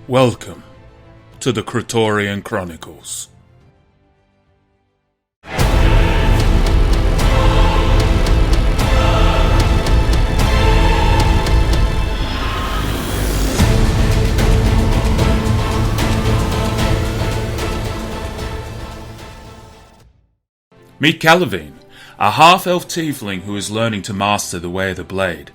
Welcome to the Kratorian Chronicles. Meet Calavene, a half-elf tiefling who is learning to master the way of the blade.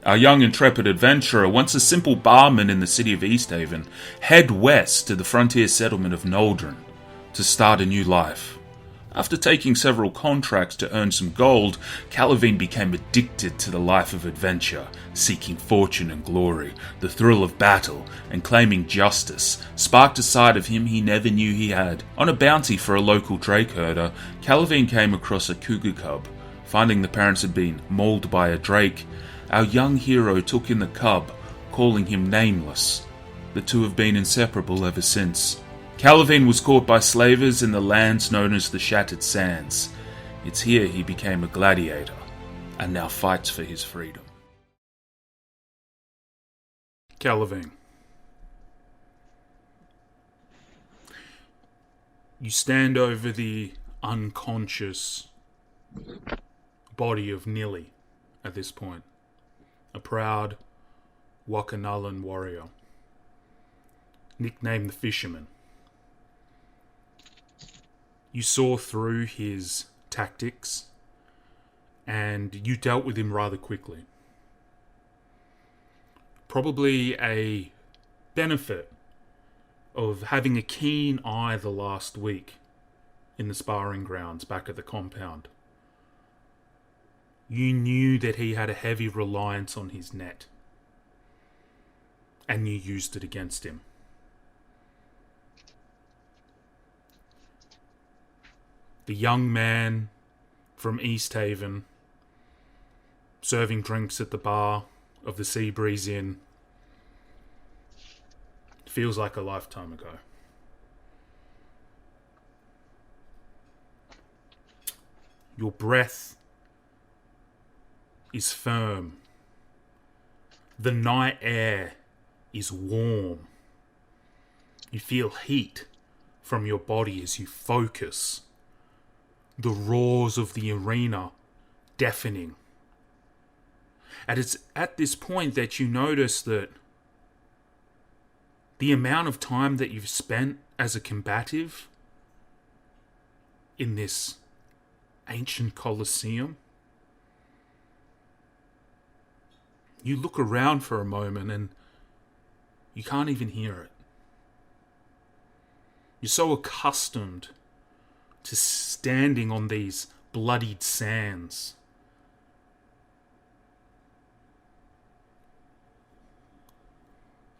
Our young intrepid adventurer, once a simple barman in the city of Easthaven, head west to the frontier settlement of Noldrin to start a new life. After taking several contracts to earn some gold, Calavene became addicted to the life of adventure, seeking fortune and glory, the thrill of battle, and claiming justice, sparked a side of him he never knew he had. On a bounty for a local drake herder, Calavene came across a cougar cub. Finding the parents had been mauled by a drake, our young hero took in the cub, calling him Nameless. The two have been inseparable ever since. Calavene was caught by slavers in the lands known as the Shattered Sands. It's here he became a gladiator, and now fights for his freedom. Calavene. You stand over the unconscious body of Nili at this point. A proud Wakanalan warrior, nicknamed the Fisherman. You saw through his tactics, and you dealt with him rather quickly. Probably a benefit of having a keen eye the last week in the sparring grounds back at the compound. You knew that he had a heavy reliance on his net, and you used it against him. The young man from Easthaven, serving drinks at the bar of the Seabreeze Inn, feels like a lifetime ago. Your breath is firm. The night air is warm. You feel heat from your body as you focus. The roars of the arena deafening. And it's at this point that you notice that the amount of time that you've spent as a combative in this ancient Colosseum, you look around for a moment and you can't even hear it. You're so accustomed to standing on these bloodied sands.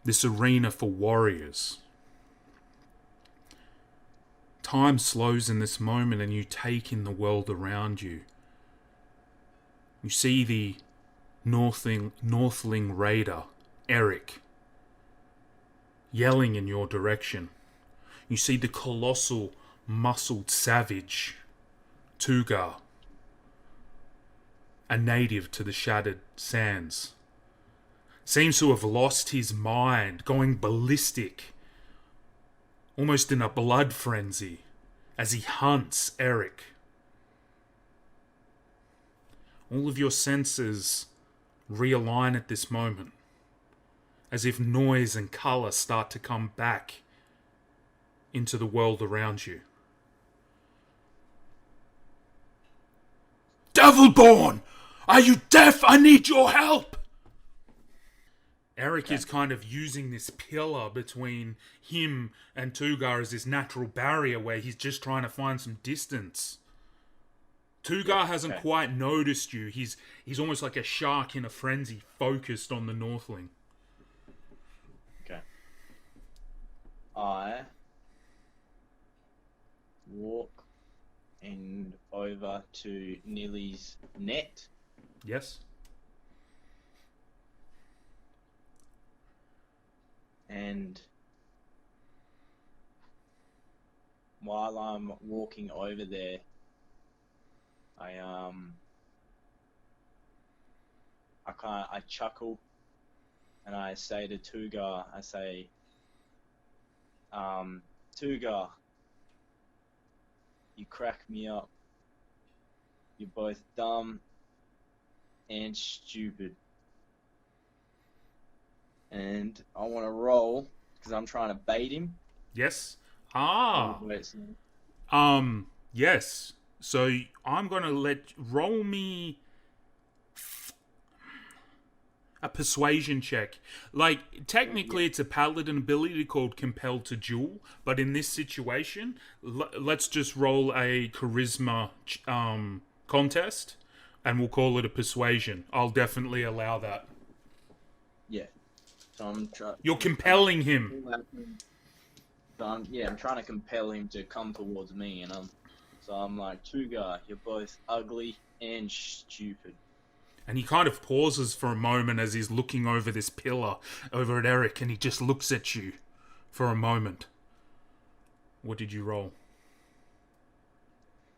This arena for warriors. Time slows in this moment and you take in the world around you. You see the Northling raider, Eric, yelling in your direction. You see the colossal, muscled savage, Tugar, a native to the Shattered Sands. Seems to have lost his mind, going ballistic, almost in a blood frenzy, as he hunts Eric. All of your senses realign at this moment, as if noise and colour start to come back into the world around you. Devilborn! Are you deaf? I need your help! Eric is kind of using this pillar between him and Tugar as this natural barrier where he's just trying to find some distance. Tugar hasn't quite noticed you. He's almost like a shark in a frenzy, focused on the Northling. Okay. I walk and over to Nili's net. Yes. And while I'm walking over there, I chuckle and I say to Tugar, I say, Tugar, you crack me up. You're both dumb and stupid. And I want to roll because I'm trying to bait him. Yes. Yes. So I'm gonna roll me a persuasion check. Like, technically it's a paladin ability called Compelled to Duel, but in this situation, let's just roll a charisma contest, and we'll call it a persuasion. I'll definitely allow that. Yeah. So You're compelling him. So I'm trying to compel him to come towards me, and I'm like, Tugar, you're both ugly and stupid. And he kind of pauses for a moment as he's looking over this pillar, over at Eric, and he just looks at you for a moment. What did you roll?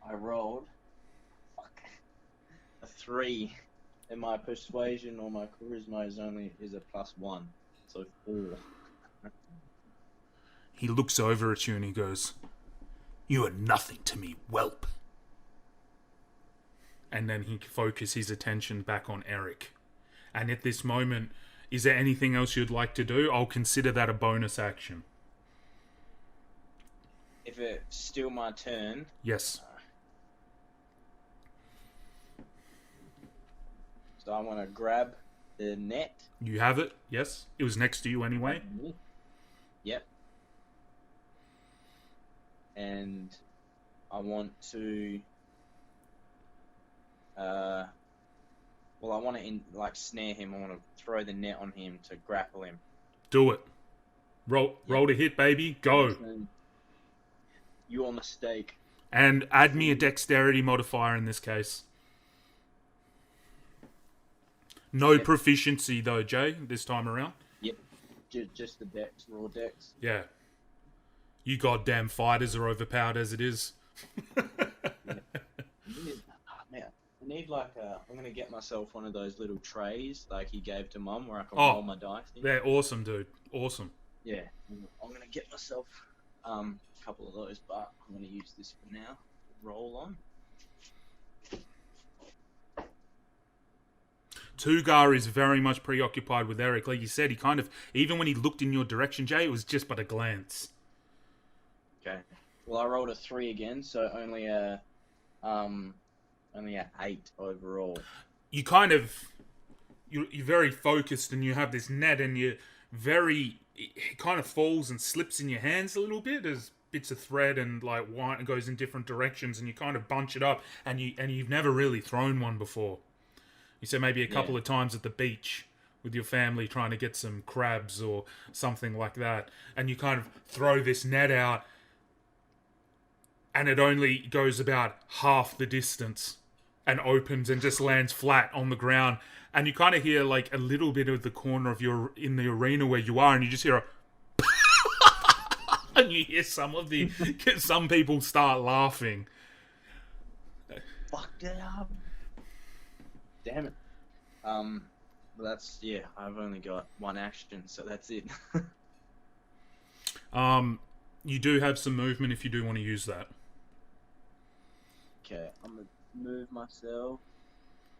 I rolled a 3, and my persuasion or my charisma is a +1, so 4. He looks over at you and he goes, "You are nothing to me, whelp." And then he focuses his attention back on Eric. And at this moment, is there anything else you'd like to do? I'll consider that a bonus action. If it's still my turn... Yes. So I want to grab the net. You have it? Yes. It was next to you anyway. Yep. And I want to... I want to snare him. I want to throw the net on him to grapple him. Do it. Roll to hit, baby. Go. Your mistake. And add me a dexterity modifier in this case. No proficiency though, Jay, this time around. Yep. Just the dex, raw dex. Yeah. You goddamn fighters are overpowered as it is. I'm gonna get myself one of those little trays like he gave to Mum where I can roll my dice in. They're awesome, dude. Awesome. Yeah, I'm gonna get myself a couple of those, but I'm gonna use this for now. Roll on. Tugar is very much preoccupied with Eric. Like you said, he kind of, even when he looked in your direction, Jay, it was just but a glance. Okay. Well, I rolled a 3 again, so only a 8 overall. You kind of, you're very focused, and you have this net, and it kind of falls and slips in your hands a little bit as bits of thread and like wire goes in different directions, and you kind of bunch it up, and you've never really thrown one before. You said maybe a couple of times at the beach with your family trying to get some crabs or something like that, and you kind of throw this net out, and it only goes about half the distance and opens and just lands flat on the ground, and you kind of hear like a little bit of the corner of in the arena where you are, and you just hear a and you hear some people start laughing. Fucked it up. Damn it. I've only got one action, so that's it. You do have some movement if you do want to use that. Okay, I'm gonna move myself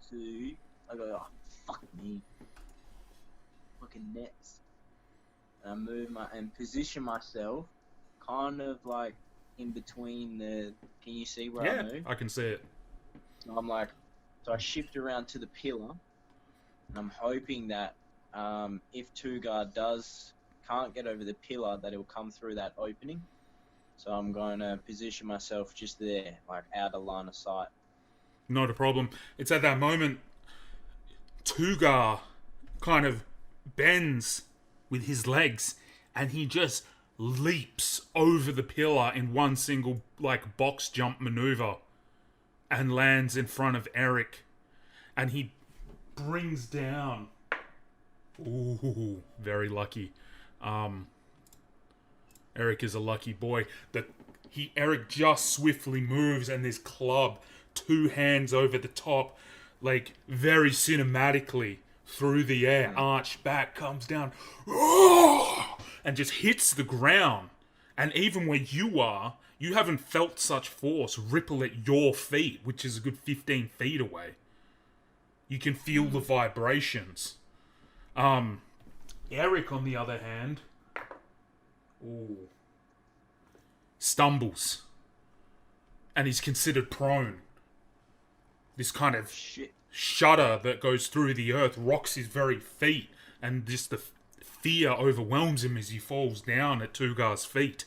to... fuck me. Fucking nets. And position myself kind of like in between the... Can you see where I move? I can see it. So I shift around to the pillar, and I'm hoping that if Tugar can't get over the pillar, that he'll come through that opening. So I'm going to position myself just there, like out of line of sight. Not a problem. It's at that moment Tugar kind of bends with his legs, and he just leaps over the pillar in one single like box jump maneuver and lands in front of Eric, and he brings down... Ooh, very lucky. Eric is a lucky boy. Eric just swiftly moves, and this club, 2 hands over the top, like very cinematically through the air, arched back, comes down, and just hits the ground. And even where you are, you haven't felt such force ripple at your feet, which is a good 15 feet away. You can feel the vibrations. Eric, on the other hand, stumbles. And he's considered prone. This kind of shudder that goes through the earth rocks his very feet. And just the fear overwhelms him as he falls down at Tugar's feet.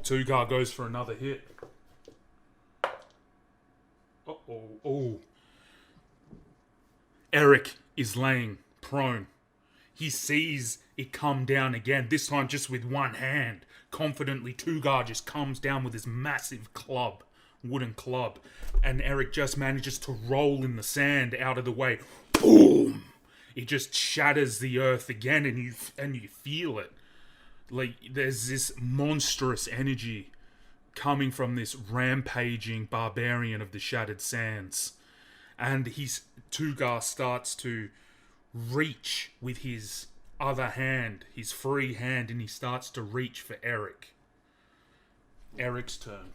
Tugar goes for another hit. Eric is laying prone. He sees it come down again, this time just with one hand. Confidently, Tugar just comes down with his massive club, wooden club, and Eric just manages to roll in the sand out of the way. Boom! It just shatters the earth again, and you feel it. Like, there's this monstrous energy coming from this rampaging barbarian of the Shattered Sands. And Tugar starts to reach with his other hand, his free hand, and he starts to reach for Eric. Eric's turn.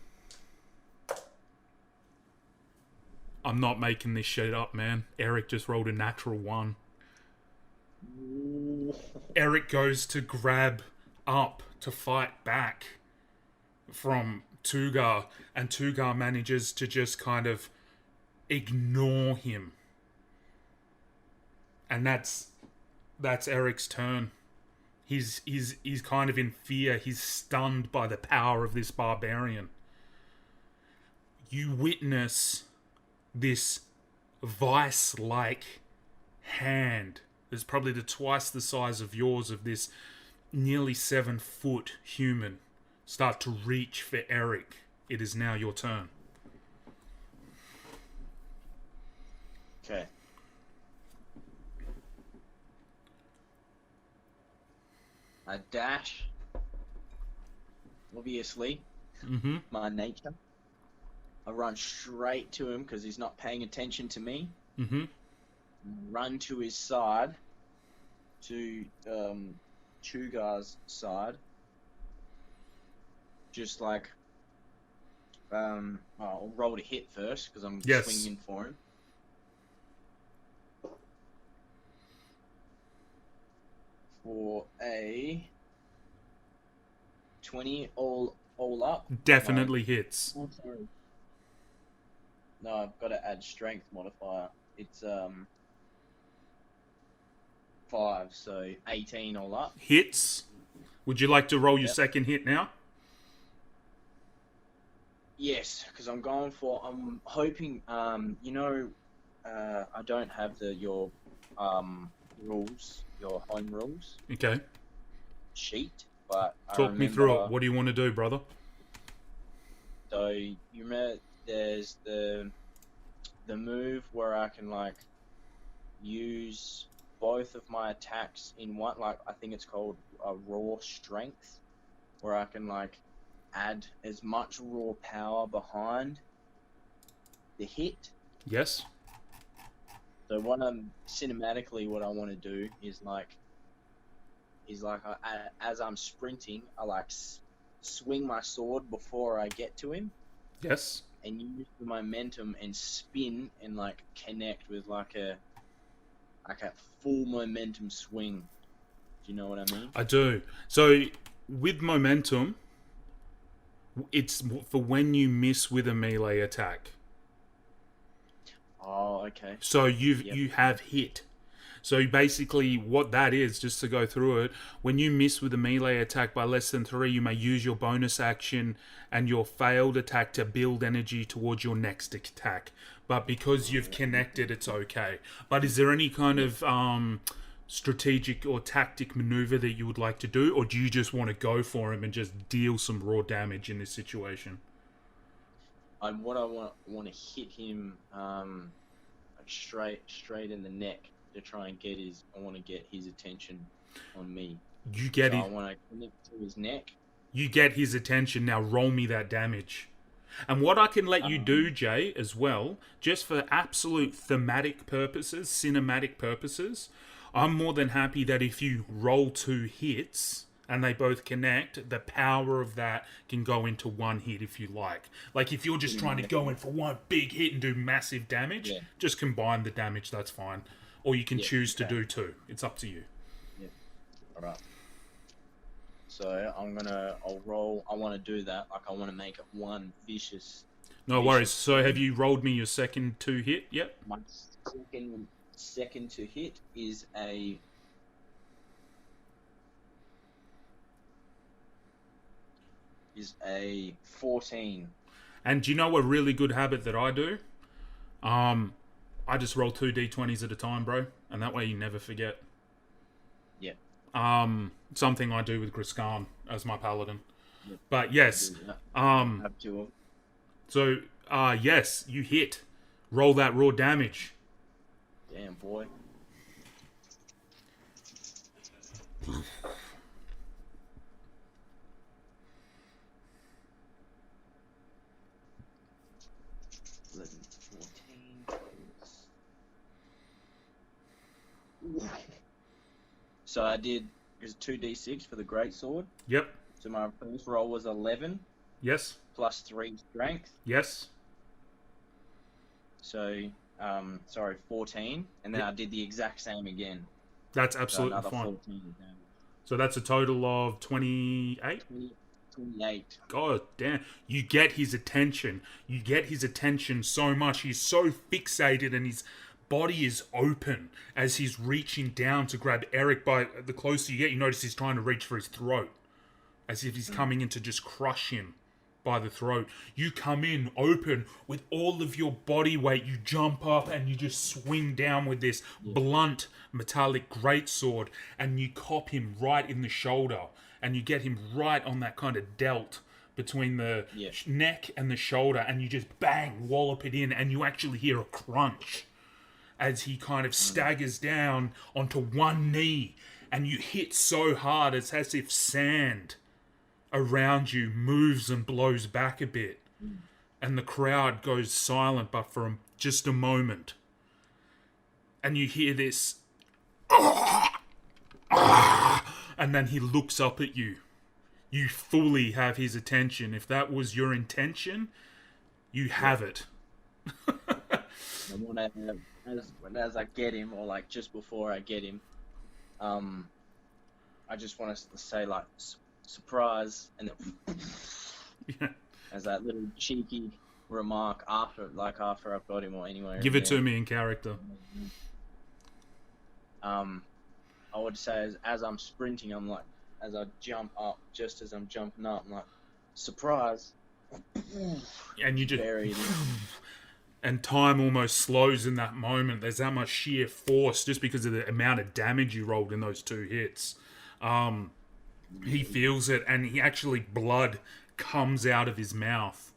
I'm not making this shit up, man. Eric just rolled a natural 1. Eric goes to grab up to fight back from Tugar, and Tugar manages to just kind of ignore him. And that's Eric's turn. He's kind of in fear. He's stunned by the power of this barbarian. You witness this vice-like hand. It's probably twice the size of yours, of this nearly 7-foot human, start to reach for Eric. It is now your turn. Okay. I dash. Obviously. Mm-hmm. My nature. I run straight to him because he's not paying attention to me. Mm-hmm. Run to his side. To Tugar's side. Just like... I'll roll to hit first because I'm swinging for him. For a 20 all up. Definitely hits. Oh, sorry. No, I've got to add strength modifier. It's 5, so 18 all up. Hits. Would you like to roll your second hit now? Yes, because I'm hoping, I don't have your rules, your home rules Okay. sheet, but Talk me through it. What do you want to do, brother? So, you remember there's the move where I can, use both of my attacks in one, I think it's called a raw strength, where I can, add as much raw power behind the hit. Yes. So cinematically what I want to do is as I'm sprinting, I swing my sword before I get to him. Yes. And use the momentum and spin and connect with a full momentum swing. Do you know what I mean? I do. So with momentum, it's for when you miss with a melee attack. Oh, okay. So you have hit. So basically what that is, just to go through it, when you miss with a melee attack by less than 3, you may use your bonus action and your failed attack to build energy towards your next attack. But because you've connected, it's okay. But is there any kind of strategic or tactic maneuver that you would like to do, or do you just want to go for him and just deal some raw damage in this situation? I want to hit him straight in the neck to try and get his attention on me. I want to connect to his neck. You get his attention. Now roll me that damage. And what I can let you do, Jay, as well, just for absolute thematic purposes, cinematic purposes, I'm more than happy that if you roll 2 hits and they both connect, the power of that can go into 1 hit if you like. Like if you're just trying to go in for 1 big hit and do massive damage, just combine the damage, that's fine. Or you can choose to do 2. It's up to you. Yeah. Alright. So I'll roll. I want to do that. Like I want to make it 1 vicious. No worries. So have you rolled me your second 2 hit yet? My second to hit is a 14. And do you know a really good habit that I do? I just roll 2 d20s at a time, bro, and that way you never forget. Yeah. Something I do with Griskan as my paladin. Yep. But yes, Have 2 so yes, you hit. Roll that raw damage. Damn boy. So I did, it was 2d6 for the greatsword. Yep. So my first roll was 11 Yes. plus 3 strength. Yes. So, 14. And then I did the exact same again. That's absolutely so fine. 14 damage. So that's a total of 28? 28. God damn. You get his attention. You get his attention so much. He's so fixated and his body is open as he's reaching down to grab Eric. By the closer you get, you notice he's trying to reach for his throat, as if he's coming in to just crush him by the throat. You come in open with all of your body weight. You jump up and you just swing down with this blunt metallic greatsword, and you cop him right in the shoulder, and you get him right on that kind of delt between the neck and the shoulder, and you just bang, wallop it in, and you actually hear a crunch as he kind of staggers down onto 1 knee, and you hit so hard it's as if sand around you moves and blows back a bit, and the crowd goes silent but for just a moment, and you hear this and then he looks up at you. You fully have his attention. If that was your intention, you have it. As I get him, or like just before I get him, I just want to say like surprise, and then as that little cheeky remark after I've got him, or anywhere. Give it to me in character. I would say as I'm sprinting, I'm like, as I jump up, just as I'm jumping up, I'm like, surprise. And you just buried him. And time almost slows in that moment. There's that much sheer force just because of the amount of damage you rolled in those 2 hits. He feels it, and he actually, blood comes out of his mouth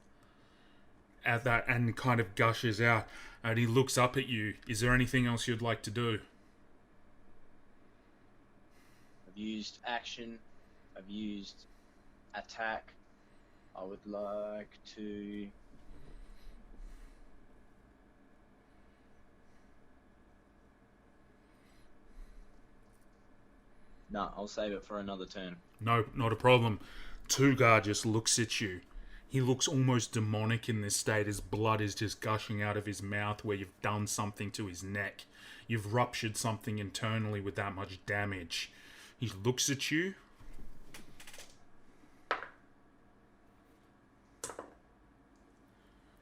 at that and kind of gushes out. And he looks up at you. Is there anything else you'd like to do? I've used action. I've used attack. I would like to... No, I'll save it for another turn. No, not a problem. Tugar just looks at you. He looks almost demonic in this state. His blood is just gushing out of his mouth where you've done something to his neck. You've ruptured something internally with that much damage. He looks at you.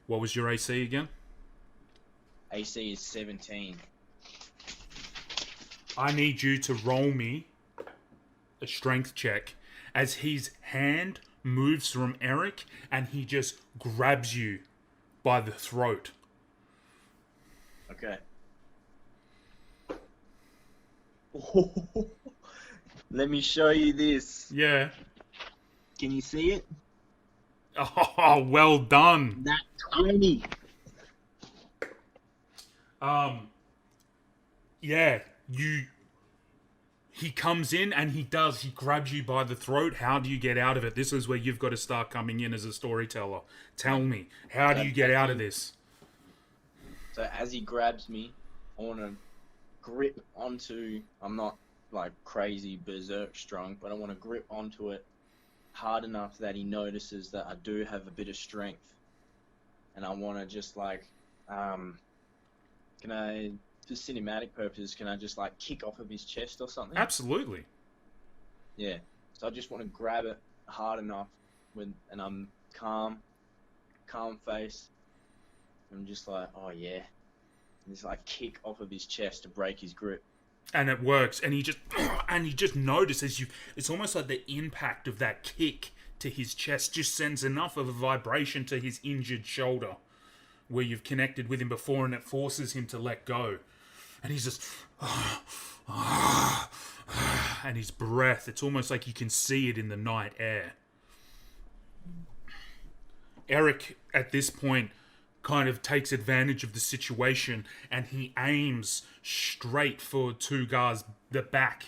What was your AC again? AC is 17. I need you to roll me a strength check as his hand moves from Eric and he just grabs you by the throat. Okay. Let me show you this. Yeah. Can you see it? Oh, well done. That 20. Yeah, he comes in and he grabs you by the throat. How do you get out of it? This is where you've got to start coming in as a storyteller. Tell me, how do you get out of this? So as he grabs me, I want to grip onto, I'm not like crazy berserk strong, but I want to grip onto it hard enough that he notices that I do have a bit of strength. And I want to just like, can I, for cinematic purposes, can I just like kick off of his chest or something? Absolutely. Yeah. So I just want to grab it hard enough and I'm calm face. I'm just like, oh yeah. And just like kick off of his chest to break his grip. And it works. And he just notices you. It's almost like the impact of that kick to his chest just sends enough of a vibration to his injured shoulder where you've connected with him before, and it forces him to let go. And he's just... and his breath, it's almost like you can see it in the night air. Eric, at this point, kind of takes advantage of the situation, and he aims straight for Tugar's the back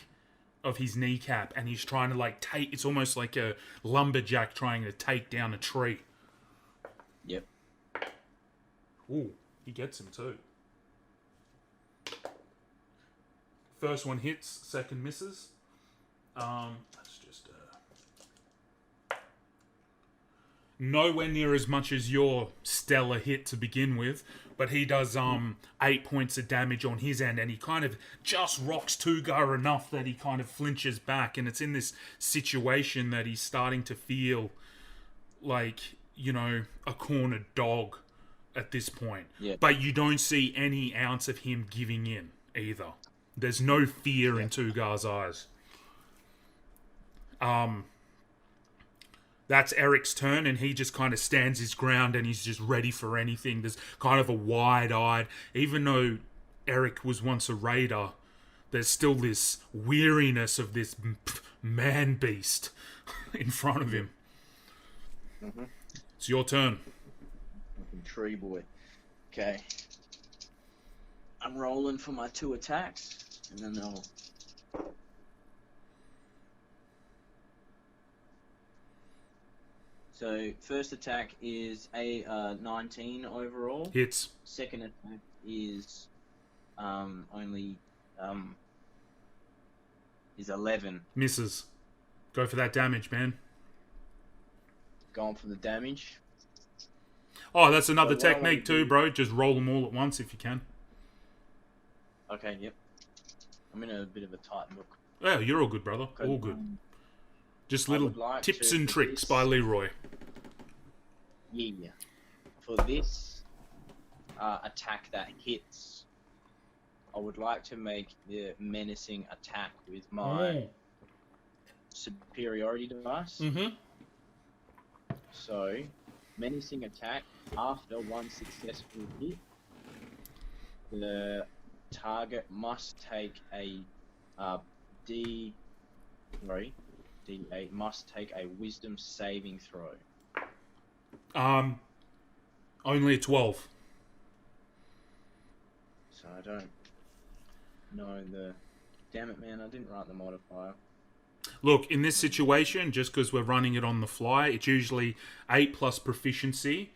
of his kneecap, and he's trying to like take... It's almost like a lumberjack trying to take down a tree. Yep. Ooh, he gets him too. First one hits, second misses. That's just nowhere near as much as your stellar hit to begin with, but he does 8 points of damage on his end, and he kind of just rocks Tugar enough that he kind of flinches back, and it's in this situation that he's starting to feel like, you know, a cornered dog at this point. Yeah. But you don't see any ounce of him giving in either. There's no fear in Tugar's eyes. That's Eric's turn, and he just kind of stands his ground, and he's just ready for anything. There's kind of a wide-eyed... Even though Eric was once a raider, there's still this weariness of this man-beast in front of him. Mm-hmm. It's your turn. Fucking tree boy. Okay. I'm rolling for my 2 attacks, and then I'll... So, first attack is a 19 overall. Hits. Second attack is is 11. Misses. Go for that damage, man. Going for the damage. Oh, that's another technique too, bro. Just roll them all at once if you can. Okay, yep. I'm in a bit of a tight look. Yeah, you're all good, brother. All good. Just little tips and tricks by Leroy. Yeah. For this attack that hits, I would like to make the menacing attack with my superiority device. Mm-hmm. So, menacing attack, after one successful hit, the target must take a D8 must take a wisdom saving throw. Only a 12. So I don't know the... Damn it, man, I didn't write the modifier. Look, in this situation, just because we're running it on the fly, it's usually 8 plus proficiency,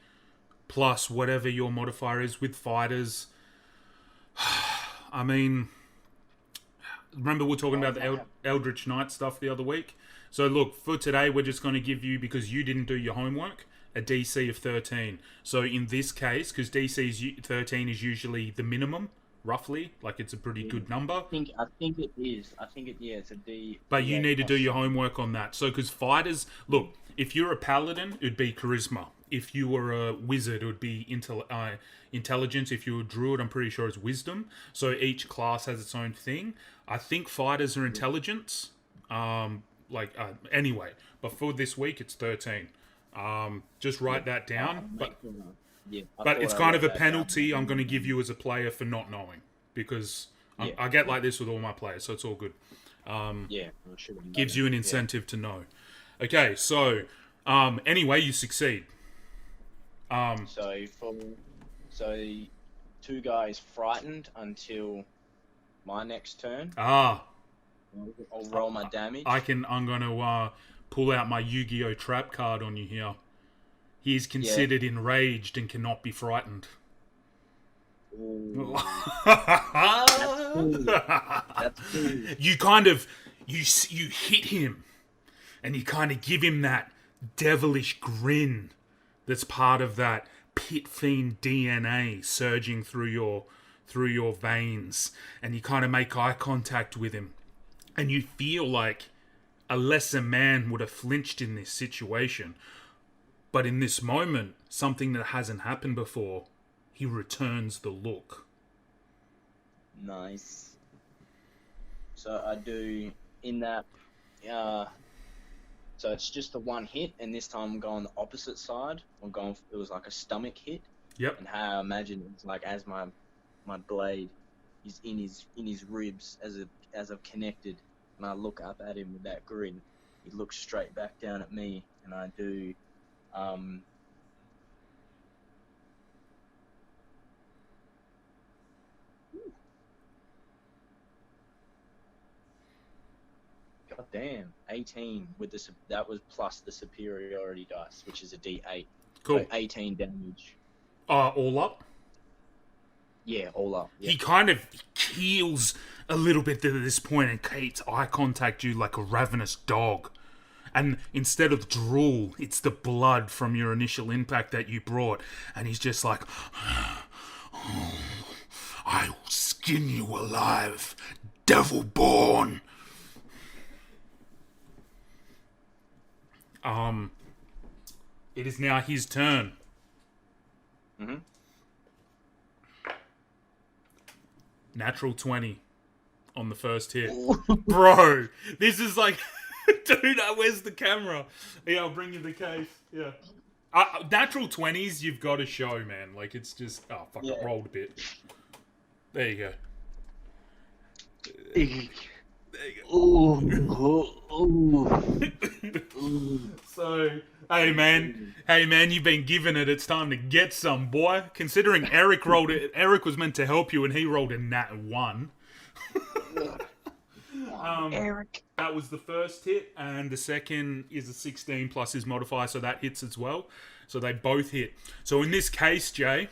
plus whatever your modifier is with fighters. I mean, remember we were talking about the Eldritch Knight stuff the other week? So look, for today, we're just going to give you, because you didn't do your homework, a DC of 13. So in this case, because DC 13 is usually the minimum, roughly, like it's a pretty good number. I think it is. It's a D. But you need to do your homework on that. So, because fighters, look, if you're a paladin, it'd be charisma. If you were a wizard, it would be intelligence. If you were a druid, I'm pretty sure it's wisdom. So each class has its own thing. I think fighters are intelligence. Anyway, but for this week, it's 13. Just write that down. But it's kind of a penalty I'm going to give you as a player for not knowing, because I get like this with all my players, so it's all good. Gives you an incentive to know. Okay, so anyway, you succeed. So 2 guys frightened until my next turn. I'll roll my damage. I'm gonna pull out my Yu-Gi-Oh! Trap card on you here. He is considered enraged and cannot be frightened. Ooh. That's cool. You kind of you hit him, and you kind of give him that devilish grin that's part of that pit fiend DNA surging through your veins, and you kind of make eye contact with him, and you feel like a lesser man would have flinched in this situation. But in this moment, something that hasn't happened before, he returns the look. Nice. So I do in that. So it's just the one hit, and this time I'm going the opposite side. It was like a stomach hit. Yep. And how I imagine it's like as my blade is in his ribs as I've connected, and I look up at him with that grin. He looks straight back down at me, and I do. God damn, 18 with that was plus the superiority dice, which is a D8. Cool. So 18 damage. All up? Yeah, all up. Yeah. He kind of keels a little bit at this point and keeps eye contact you like a ravenous dog. And instead of drool, it's the blood from your initial impact that you brought. And he's just like, oh, I will skin you alive, devil born. It is now his turn. Mm-hmm. Natural 20 on the first hit. Bro, this is like... Dude, where's the camera? Yeah, I'll bring you the case. Yeah. Natural 20s, you've got to show, man. Like, it's just... Oh, fuck, it rolled a bit. There you go. So, hey man, you've been given it. It's time to get some, boy. Considering Eric rolled it, Eric was meant to help you, and he rolled a nat 1. Eric. That was the first hit, and the second is a 16 plus his modifier, so that hits as well. So they both hit. So in this case, Jay,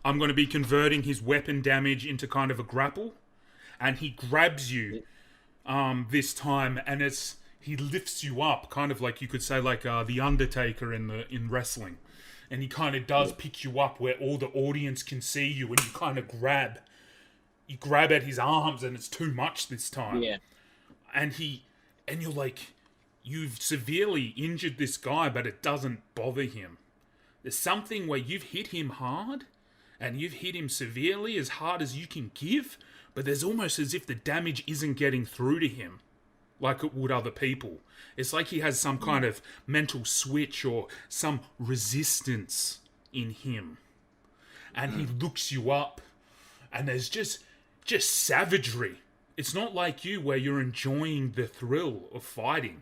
I'm going to be converting his weapon damage into kind of a grapple, and he grabs you this time, and he lifts you up, kind of like you could say like the Undertaker in wrestling, and he kind of does pick you up where all the audience can see you, and you kind of grab at his arms, and it's too much this time. Yeah. And you're like, you've severely injured this guy, but it doesn't bother him. There's something where you've hit him hard, and you've hit him severely, as hard as you can give, but there's almost as if the damage isn't getting through to him like it would other people. It's like he has some kind of mental switch or some resistance in him. And he looks you up, and there's just savagery. It's not like you where you're enjoying the thrill of fighting.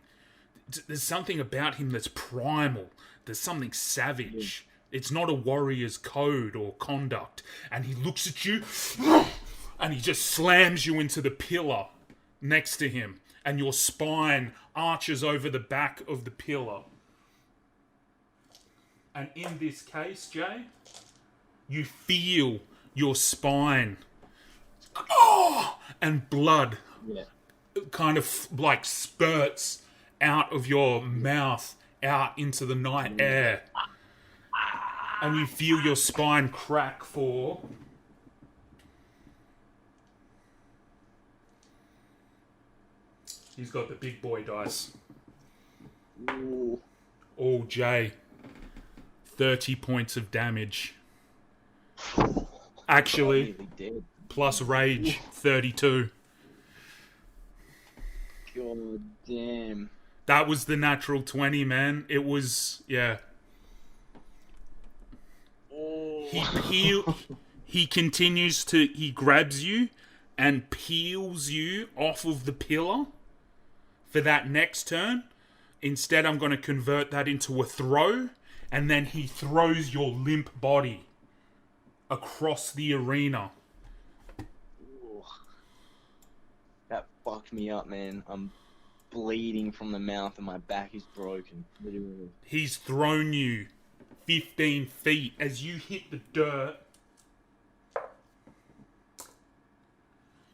There's something about him that's primal. There's something savage. It's not a warrior's code or conduct. And he looks at you, and he just slams you into the pillar next to him. And your spine arches over the back of the pillar. And in this case, Jay, you feel your spine... and blood kind of like spurts out of your mouth out into the night air, and you feel your spine crack for he's got the big boy dice. Oh, Jay, 30 points of damage. Actually, plus rage, 32. God damn. That was the natural 20, man. It was, yeah. He continues to, he grabs you and peels you off of the pillar for that next turn. Instead, I'm going to convert that into a throw, and then he throws your limp body across the arena. fucked me up, man. I'm bleeding from the mouth and my back is broken. Literally. He's thrown you 15 feet as you hit the dirt.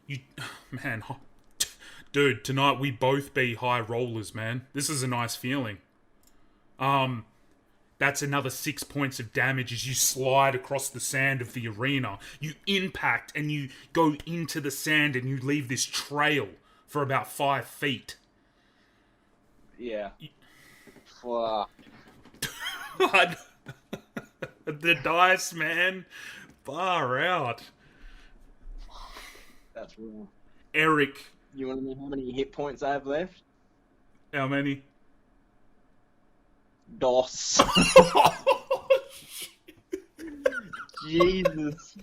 You, man, dude, tonight we both be high rollers, man. This is a nice feeling. That's another 6 points of damage as you slide across the sand of the arena. You impact and you go into the sand and you leave this trail for about 5 feet. Yeah. Fuck. The dice, man. Far out. That's real. Eric. You want to know how many hit points I have left? How many? DOS. Jesus.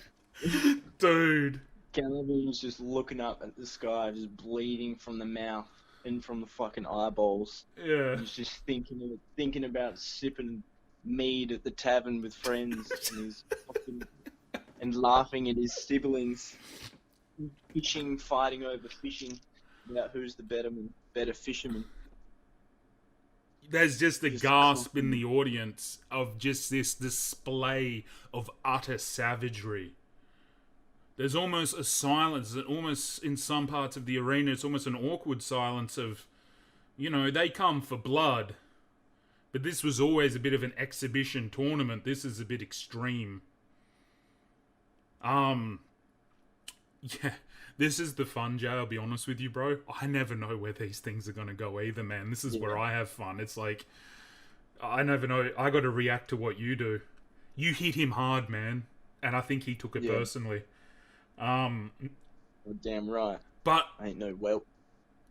Dude. Calavene's just looking up at the sky, just bleeding from the mouth and from the fucking eyeballs. Yeah. He's just thinking about sipping mead at the tavern with friends and he's fucking, and laughing at his siblings. Fishing, fighting over fishing about who's the better fisherman. There's just a gasp in the audience of just this display of utter savagery. There's almost a silence, almost in some parts of the arena, it's almost an awkward silence of, you know, they come for blood. But this was always a bit of an exhibition tournament. This is a bit extreme. Yeah, this is the fun, Jay, I'll be honest with you, bro. I never know where these things are going to go either, man. This is where I have fun. It's like, I never know. I got to react to what you do. You hit him hard, man. And I think he took it personally. Well, damn right. But I ain't no whelp.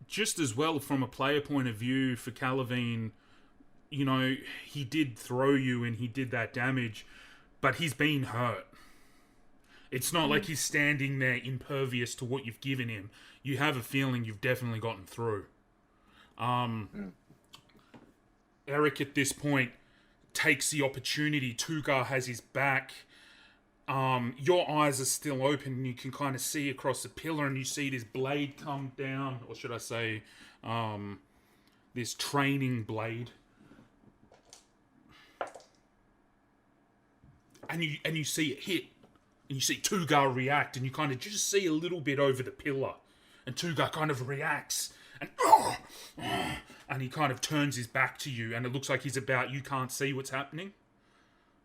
Just as well, from a player point of view, for Calavene, you know, he did throw you and he did that damage, but he's been hurt. It's not like he's standing there impervious to what you've given him. You have a feeling you've definitely gotten through. Eric, at this point, takes the opportunity. Tugar has his back. Your eyes are still open and you can kind of see across the pillar and you see this blade come down, or should I say, this training blade. And you see it hit. And you see Tugar react, and you kind of just see a little bit over the pillar. And Tugar kind of reacts, and he kind of turns his back to you, and it looks like you can't see what's happening.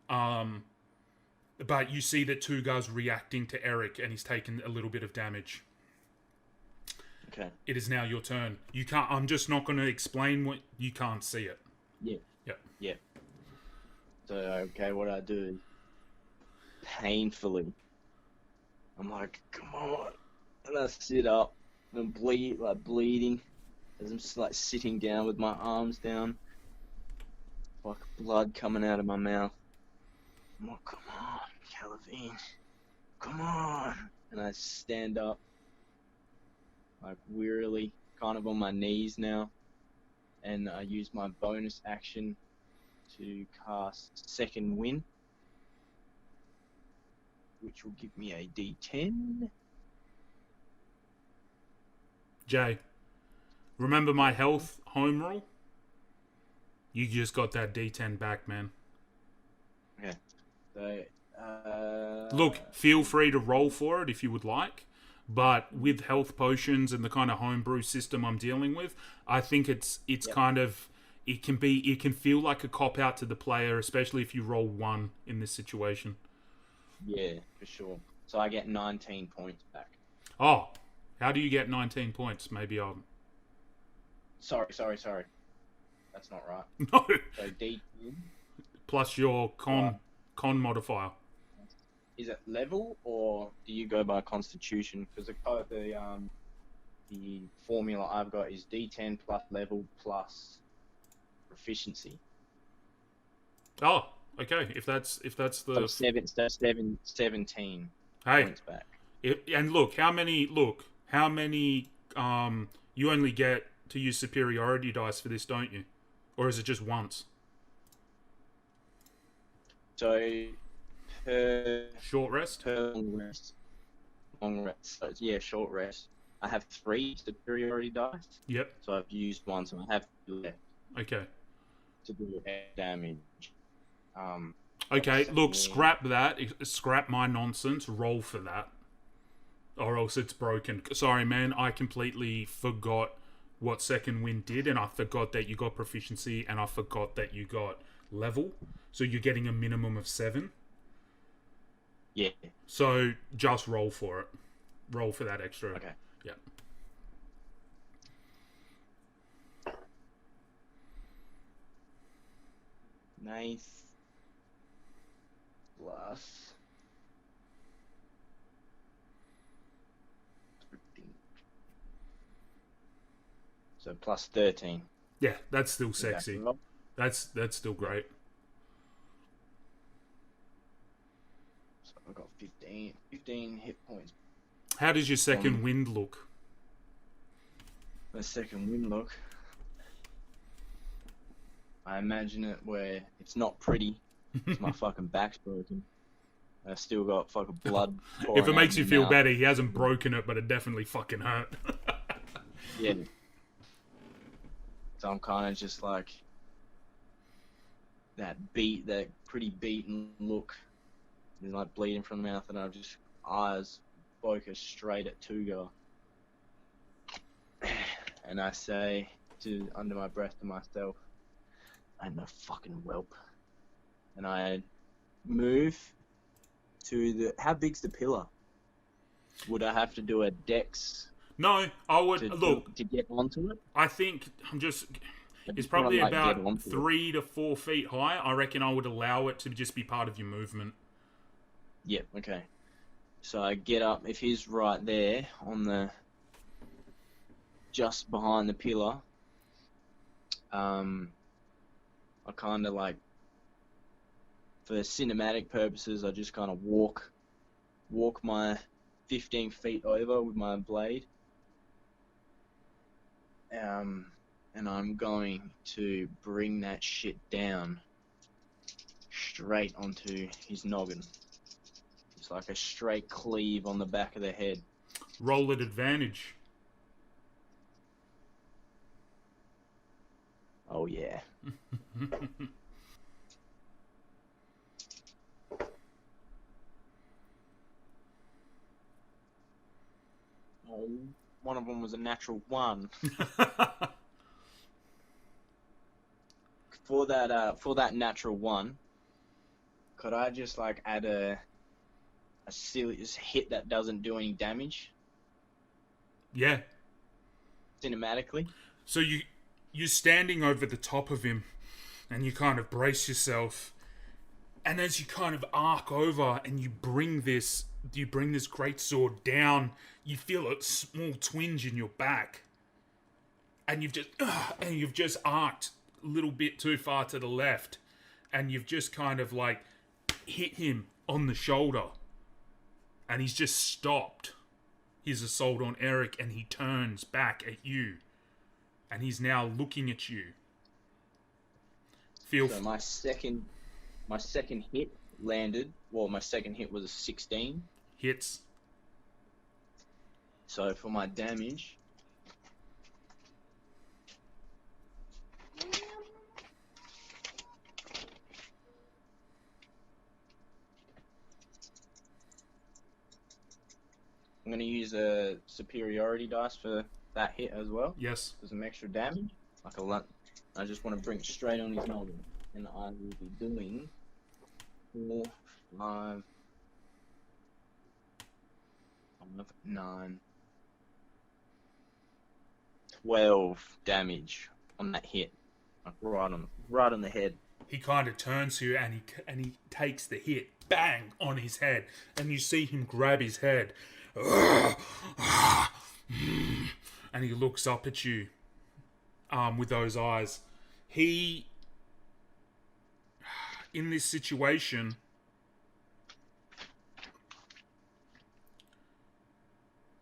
But you see that Tugar's reacting to Eric, and he's taken a little bit of damage. Okay. It is now your turn. I'm just not going to explain what you can't see it. Yeah. Yep. Yeah. So, okay, what I do is painfully, I'm like, come on, and I sit up and bleeding as I'm just like sitting down with my arms down, like blood coming out of my mouth. I'm like, come on, Calavene, come on, and I stand up, like wearily, kind of on my knees now, and I use my bonus action to cast Second Wind, which will give me a D10. Jay, remember my health home rule? You just got that D10 back, man. Okay. So, look, feel free to roll for it if you would like, but with health potions and the kind of homebrew system I'm dealing with, I think it's kind of, it can feel like a cop out to the player, especially if you roll 1 in this situation. Yeah, for sure. So I get 19 points back. Oh, how do you get 19 points? Maybe I'll... Sorry. That's not right. No. So D10. Plus your con modifier. Is it level, or do you go by constitution? Because the formula I've got is D10 plus level plus proficiency. Oh, okay. If that's the... So 17 hey, points back. And look, how many you only get to use superiority dice for this, don't you? Or is it just once? So per Short rest? long rest. So yeah, short rest. I have 3 superiority dice. Yep. So I've used one, so I have 2 left Okay. to do damage. Okay, look, wind. scrap that. Scrap my nonsense. Roll for that. Or else it's broken. Sorry, man, I completely forgot what second wind did, and I forgot that you got proficiency, and I forgot that you got level. So you're getting a minimum of 7. Yeah. So just roll for it. Roll for that extra. Okay. Yeah. Nice. Plus. 15. So plus 13. Yeah, that's still sexy. That's still great. So I've got 15 hit points. How does your second wind look? My second wind look. I imagine it where it's not pretty. It's my fucking back's broken. I still got fucking blood. If it makes you feel mouth. better, he hasn't broken it, but it definitely fucking hurt. Yeah. So I'm kind of just like that pretty beaten look. He's like bleeding from the mouth, and I've just eyes focused straight at Tugar. And I say under my breath to myself, I'm a fucking whelp. And I move to how big's the pillar? Would I have to do a dex? No, I would to get onto it. I think it's probably about 3 to 4 feet high. I reckon I would allow it to just be part of your movement. Yeah. Okay. So I get up. If he's right there on just behind the pillar, I kind of like, for cinematic purposes, I just kind of walk my 15 feet over with my blade. And I'm going to bring that shit down straight onto his noggin. It's like a straight cleave on the back of the head. Roll at advantage. Oh yeah. Oh, one of them was a natural 1. For that natural 1, could I just like add a serious hit that doesn't do any damage? Yeah. Cinematically. So you're standing over the top of him, and you kind of brace yourself, and as you kind of arc over and you bring this great sword down, you feel a small twinge in your back, and you've just arced a little bit too far to the left, and you've just kind of like hit him on the shoulder, and he's just stopped his assault on Eric, and he turns back at you, and he's now looking at you. So my second hit landed. Well, my second hit was a 16. Hits. So for my damage, I'm going to use a superiority dice for that hit as well. Yes. For some extra damage. I just want to bring it straight on his noggin. And I will be doing 4, 5, 9, 12 damage on that hit. Like right on the head. He kind of turns to you, and he takes the hit, bang, on his head, and you see him grab his head, and he looks up at you, with those eyes. He, in this situation,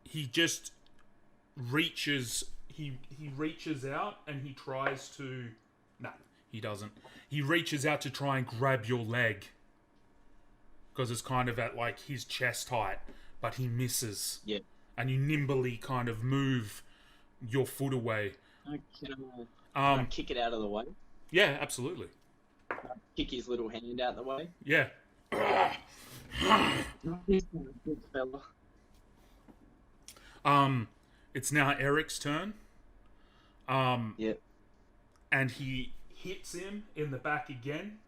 he just reaches. He reaches out and he tries to. No, he doesn't. He reaches out to try and grab your leg, because it's kind of at like his chest height, but he misses. Yeah. and you nimbly kind of move your foot away. Can I kick it out of the way? Yeah, absolutely. Kick his little hand out the way? Yeah. Good fella. It's now Eric's turn. Yep. And he hits him in the back again.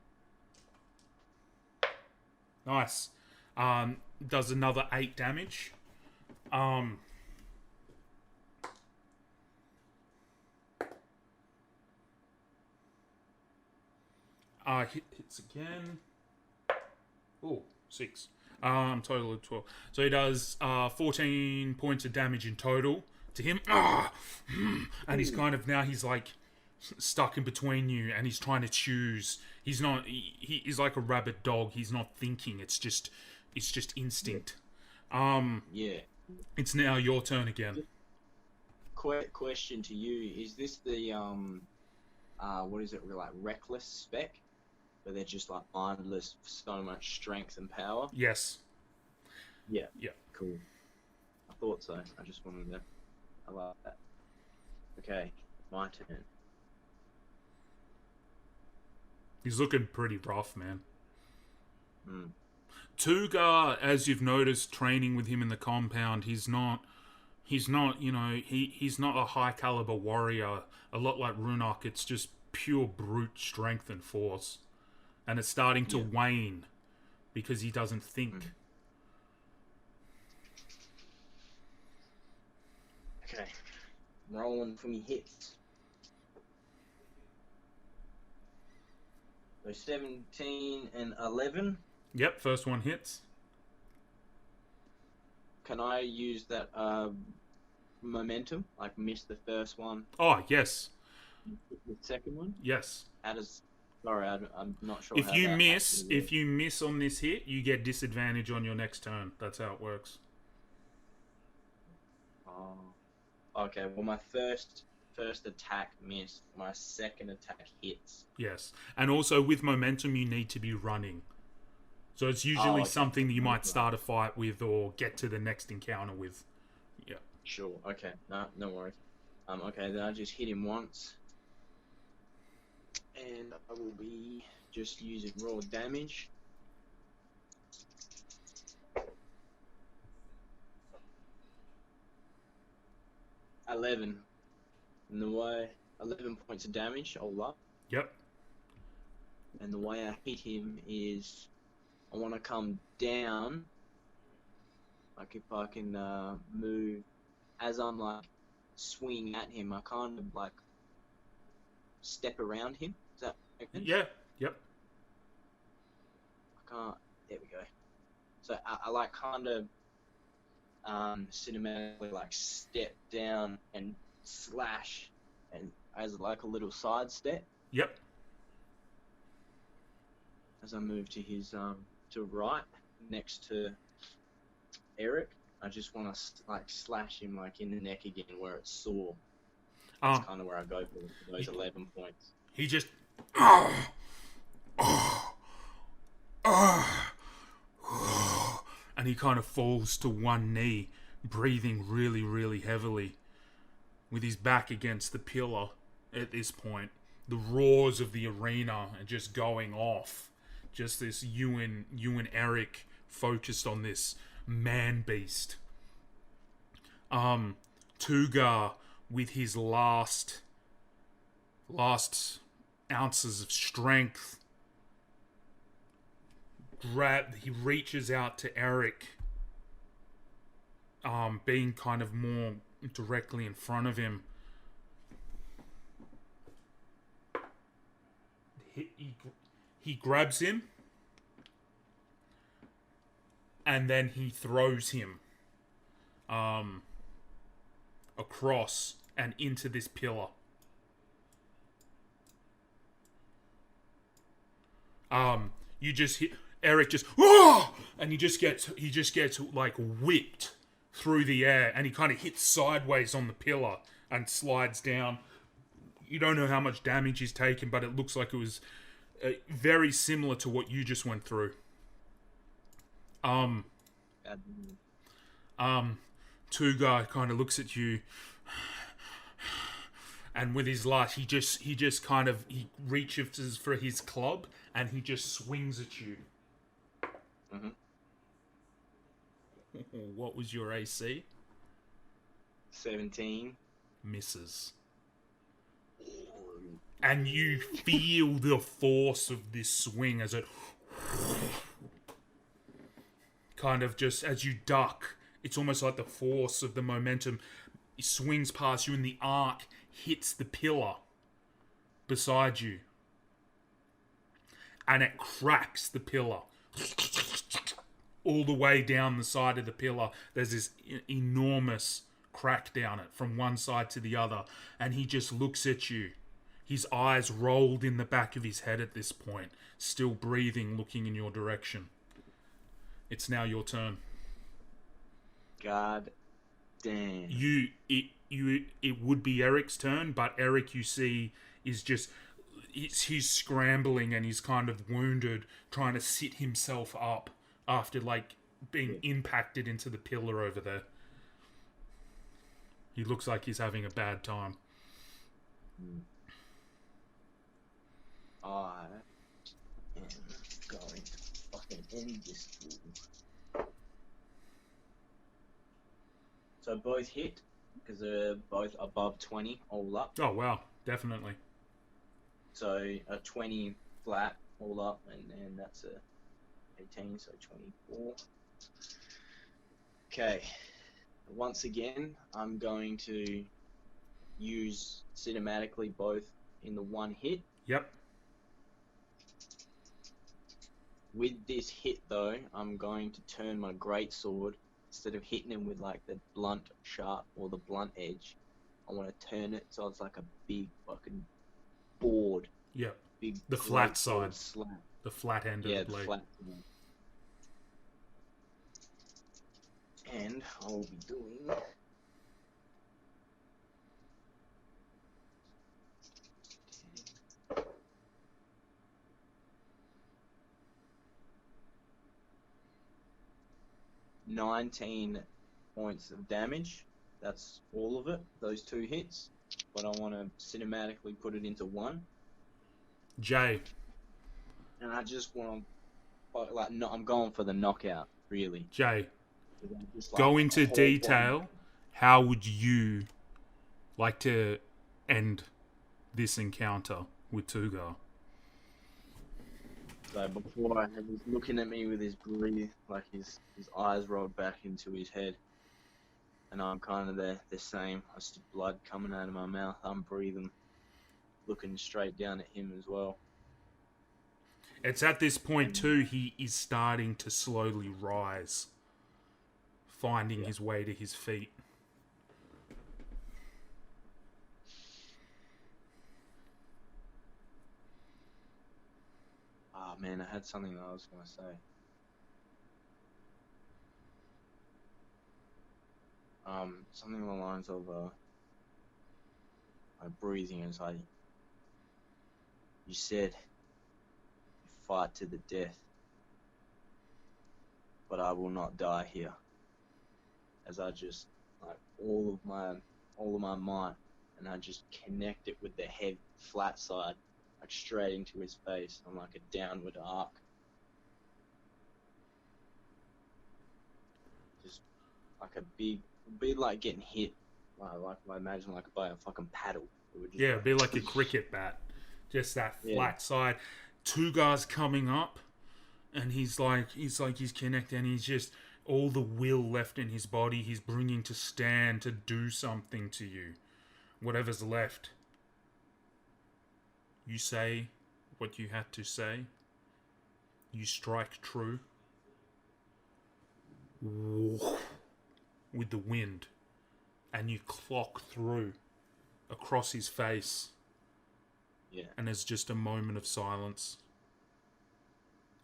Nice. Does another 8 damage. Hits again. Oh, 6. Total of 12. So he does 14 points of damage in total to him. And he's kind of, now he's like stuck in between you, and he's trying to choose. He's not, he's like a rabid dog. He's not thinking. It's just instinct. Yeah. It's now your turn again. Question to you: is this the what is it? Like reckless spec, where they're just like mindless for so much strength and power? Yes. Yeah. Yeah. Cool. I thought so. I just wanted to. I like that. Okay, my turn. He's looking pretty rough, man. Hmm. Tugar, as you've noticed, training with him in the compound, he's not, he's not a high caliber warrior. A lot like Runok, it's just pure brute strength and force, and it's starting to wane because he doesn't think. Okay, rolling for me hits. So 17 and 11. Yep, first one hits. Can I use that momentum? Like miss the first one, Oh, yes. the second one? Yes. How does? Sorry, I'm not sure. If you miss on this hit, you get disadvantage on your next turn. That's how it works. Oh. Okay. Well, my first attack missed. My second attack hits. Yes. And also with momentum, you need to be running. So it's usually something that you might start a fight with or get to the next encounter with. Yeah. Sure. Okay. No worries. Okay, then I just hit him once. And I will be just using raw damage. $11. And the way 11 points of damage, all up. Yep. And the way I hit him is I want to come down. Like if I can move as I'm like swinging at him, I kind of like step around him. Does that make sense? Yeah. Yep. I can't. There we go. So I like kind of cinematically like step down and slash, and as like a little side step. Yep. As I move to his to right next to Eric, I just want to like slash him like in the neck again where it's sore. That's kind of where I go for those 11 points. He just and he kind of falls to one knee, breathing really, really heavily, with his back against the pillar at this point. The roars of the arena are just going off. Just this you and Eric focused on this man beast. Tugar, with his last ounces of strength, he reaches out to Eric, being kind of more directly in front of him. He grabs him, and then he throws him across and into this pillar. You just hit Eric just and he just gets like whipped through the air, and he kind of hits sideways on the pillar and slides down. You don't know how much damage he's taken, but it looks like it was very similar to what you just went through. Two-Guy kind of looks at you, and with his light, he just he reaches for his club, and he just swings at you. Mm-hmm. What was your AC? 17. Misses. And you feel the force of this swing as it kind of just as you duck. It's almost like the force of the momentum swings past you, and the arc hits the pillar beside you. And it cracks the pillar. All the way down the side of the pillar, there's this enormous crack down it from one side to the other. And he just looks at you. His eyes rolled in the back of his head at this point, still breathing, looking in your direction. It's now your turn. God damn. It would be Eric's turn, but Eric, you see, is just he's scrambling and he's kind of wounded, trying to sit himself up after like being impacted into the pillar over there. He looks like he's having a bad time. I am going to fucking end this fool. So both hit, because they're both above 20 all up. Oh, wow. Definitely. So a 20 flat all up, and then that's a 18, so 24. Okay. Once again, I'm going to use cinematically both in the one hit. Yep. With this hit, though, I'm going to turn my greatsword. Instead of hitting him with like the blunt sharp or the blunt edge, I want to turn it so it's like a big fucking board. Yep. Big the flat side. Slap. The flat end of the blade. Flat. And I'll be doing... $19 points of damage. That's all of it, those two hits. But I want to cinematically put it into one. Jay. And I just want to, like, no, I'm going for the knockout, really. Jay. Just, like, go into detail. How would you like to end this encounter with Tugar? So before he was looking at me with his breathe, like his eyes rolled back into his head. And I'm kind of the same. I see blood coming out of my mouth. I'm breathing, looking straight down at him as well. It's at this point, too, he is starting to slowly rise, finding his way to his feet. Oh, man, I had something that I was going to say. Something along the lines of, my breathing is like, you said, you fight to the death, but I will not die here. As I just, like, all of my might, and I just connect it with the head flat side, like straight into his face on like a downward arc. Just like a big like getting hit, like I imagine like by a fucking paddle. It would just it'd be like a cricket bat, just that flat side. Two guys coming up, and he's connected, and he's just all the will left in his body. He's bringing to stand to do something to you, whatever's left. You say what you had to say. You strike true. With the wind. And you clock through across his face. Yeah. And there's just a moment of silence.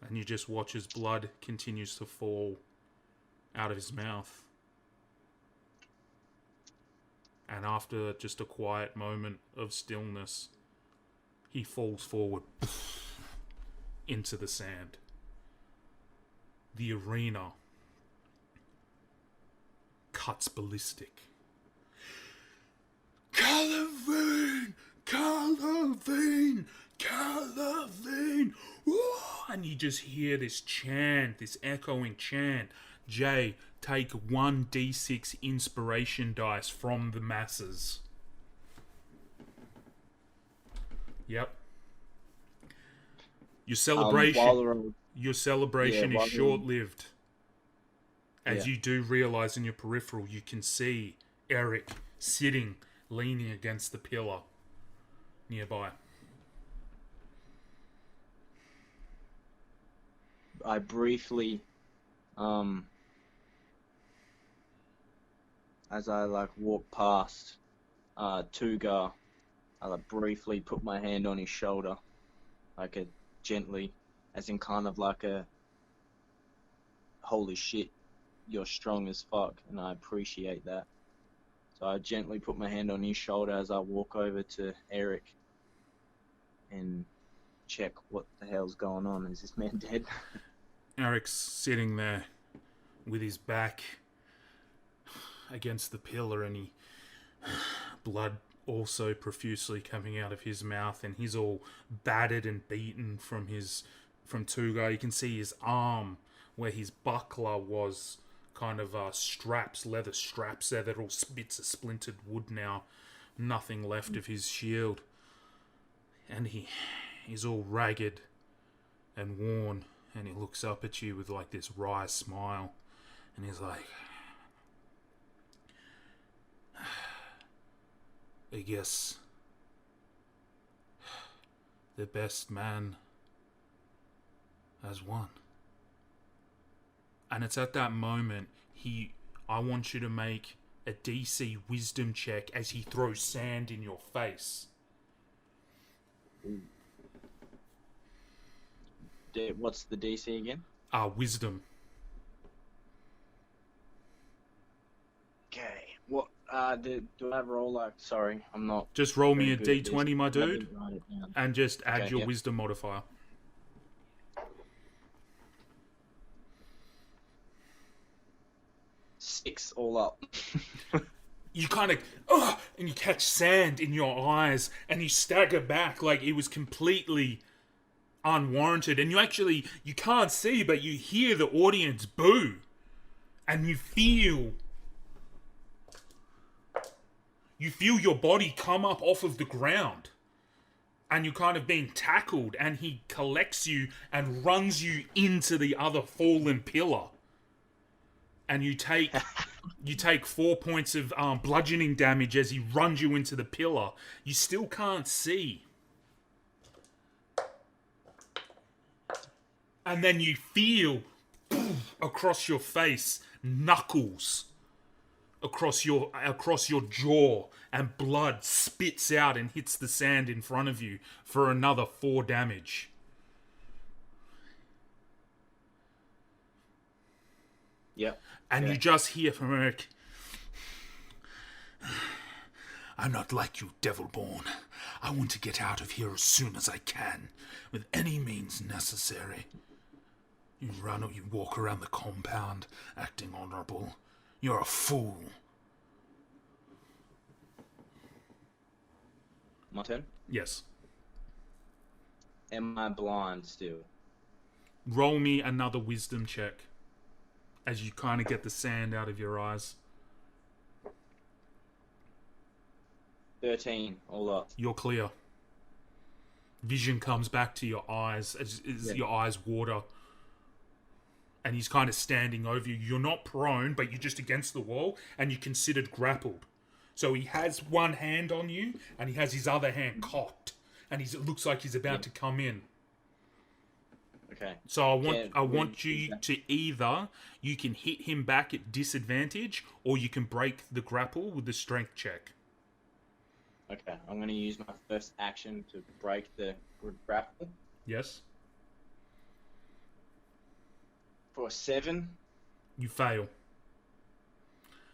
And you just watch as blood continues to fall out of his mouth. And after just a quiet moment of stillness, he falls forward into the sand. The arena cuts ballistic. Calavene! Calavene! Calavene! And you just hear this chant, this echoing chant. Jay, take 1d6 inspiration dice from the masses. Yep. Your celebration is short-lived. As you do realise in your peripheral, you can see Eric sitting, leaning against the pillar nearby. I briefly, as I walk past Tugar, I briefly put my hand on his shoulder, gently, as in kind of like a, holy shit, you're strong as fuck, and I appreciate that. So I gently put my hand on his shoulder as I walk over to Eric and check what the hell's going on. Is this man dead? Eric's sitting there with his back against the pillar, and blood also profusely coming out of his mouth, and he's all battered and beaten from Tugar. You can see his arm where his buckler was kind of leather straps there that all bits of splintered wood now. Nothing left of his shield. And he's all ragged and worn, and he looks up at you with this wry smile, and he's like, I guess the best man has won. And it's at that moment I want you to make a DC wisdom check as he throws sand in your face. What's the DC again? Wisdom. Okay. What? Do I roll Sorry, I'm not. Just roll me a D20, my dude, and just add your wisdom modifier. Six all up. You kind of, and you catch sand in your eyes, and you stagger back like it was completely unwarranted. And you can't see, but you hear the audience boo, and you feel your body come up off of the ground, and you're kind of being tackled, and he collects you and runs you into the other fallen pillar. And you take 4 points of bludgeoning damage as he runs you into the pillar. You still can't see. And then you feel across your face knuckles across your jaw, and blood spits out and hits the sand in front of you for another 4 damage. Yep. And you just hear from Eric, I'm not like you, Devilborn. I want to get out of here as soon as I can, with any means necessary. You walk around the compound, acting honorable. You're a fool. My turn? Yes. Am I blind still? Roll me another wisdom check as you kind of get the sand out of your eyes. 13, all up. You're clear. Vision comes back to your eyes as your eyes water. And he's kind of standing over you. You're not prone, but you're just against the wall, and you're considered grappled. So he has one hand on you, and he has his other hand cocked. And it looks like he's about to come in. Okay. So I want you to either, you can hit him back at disadvantage, or you can break the grapple with the strength check. Okay, I'm going to use my first action to break the grapple. Yes. For 7. You fail.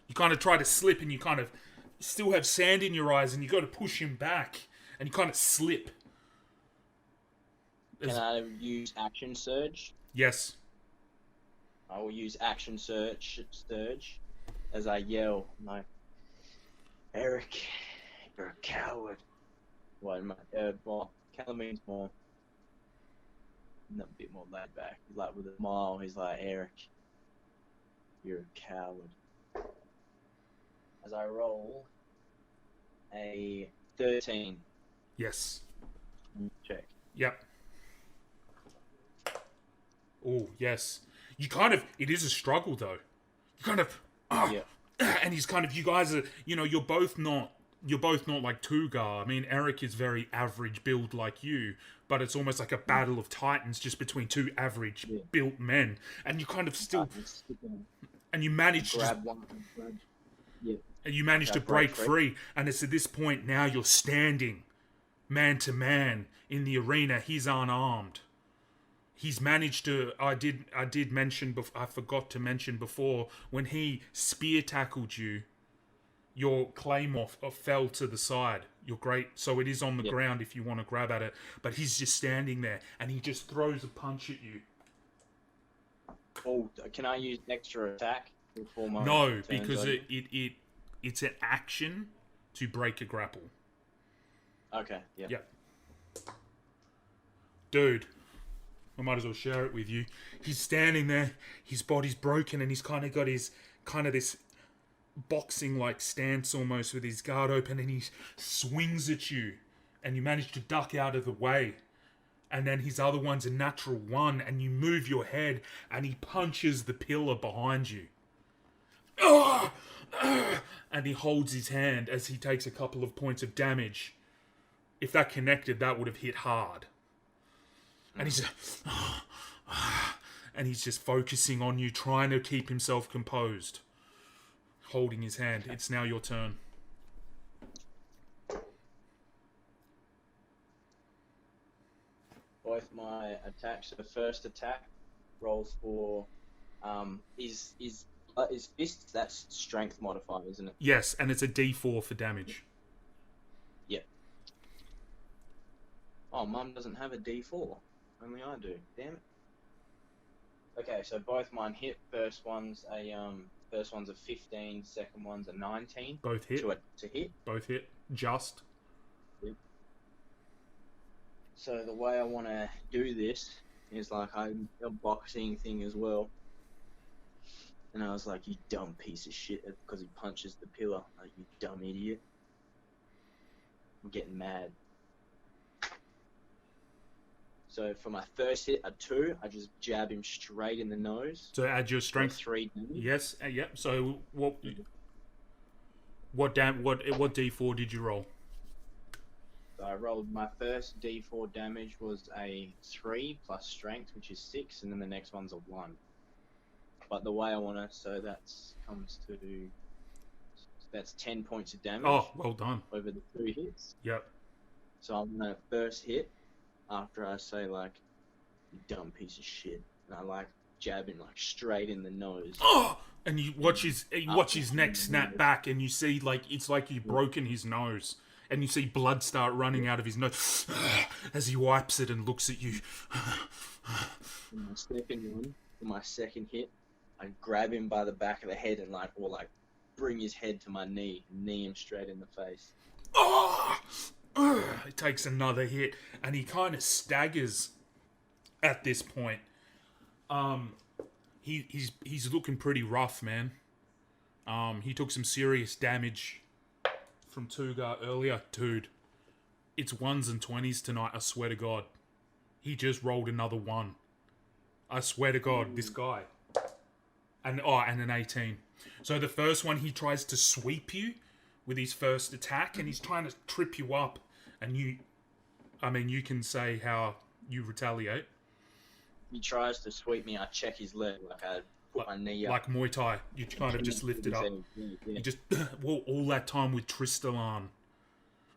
You kind of try to slip, and you kind of still have sand in your eyes, and you got to push him back, and you kind of slip. Can I use action surge? Yes. I will use action surge. as I yell, I'm like, Eric, you're a coward. Well, Calavene's more, a bit more laid back. He's like, with a smile, he's like, Eric, you're a coward. As I roll a 13. Yes. Check. Yep. Oh, yes. You kind of, it is a struggle though. You kind of, Yeah. and he's kind of, you guys are, you're both not like Tugar. I mean, Eric is very average build like you, but it's almost like a battle of titans just between two average built men. And you kind of still, and you manage to, and you manage to break free. And it's at this point now you're standing man to man in the arena. He's unarmed. He's managed to. I did mention. I forgot to mention before when he spear tackled you. Your claymore fell to the side. You're great. So it is on the ground if you want to grab at it. But he's just standing there, and he just throws a punch at you. Oh, can I use extra attack before my? No, because it's an action to break a grapple. Okay. Yeah. Yep. Dude. I might as well share it with you. He's standing there, his body's broken, and he's kind of got his this boxing like stance almost with his guard open, and he swings at you, and you manage to duck out of the way. And then his other one's a natural one, and you move your head, and he punches the pillar behind you. And he holds his hand as he takes a couple of points of damage. If that connected, that would have hit hard. And he's just focusing on you, trying to keep himself composed, holding his hand. It's now your turn. Both my attacks. The first attack rolls for his fists. That's strength modifier, isn't it? Yes, and it's a D4 for damage. Yep. Oh, Mum doesn't have a D4. Only I do. Damn it. Okay, so both mine hit. First one's a 15. Second one's a 19. Both hit. To hit. Both hit. Just. Yep. So the way I want to do this is like a boxing thing as well. And I was like, you dumb piece of shit, because he punches the pillar. Like, you dumb idiot. I'm getting mad. So for my first hit, a 2, I just jab him straight in the nose. So add your strength. 3 damage. Yes. Yep. So what D4 did you roll? So I rolled my first D4 damage was a 3 plus strength, which is 6, and then the next one's a 1. But the way I want to, that's 10 points of damage. Oh, well done. Over the 2 hits. Yep. So I'm gonna first hit. After I say, like, you dumb piece of shit, and I, like, jab him, like, straight in the nose. Oh! And you watch his neck snap back, and you see, like, it's like you've broken his nose. And you see blood start running out of his nose as he wipes it and looks at you. My second hit, I grab him by the back of the head and, like, bring his head to my knee him straight in the face. Oh! He takes another hit, and he kind of staggers at this point. He's looking pretty rough, man. He took some serious damage from Tugar earlier. Dude, it's 1s and 20s tonight, I swear to God. He just rolled another 1. I swear to God, this guy. And an 18. So the first one, he tries to sweep you with his first attack, and he's trying to trip you up, and you can say how you retaliate. He tries to sweep me, I check his leg, like I put my knee up. Like Muay Thai, you kind of just lift it up. Yeah. You just, all that time with Tristalan,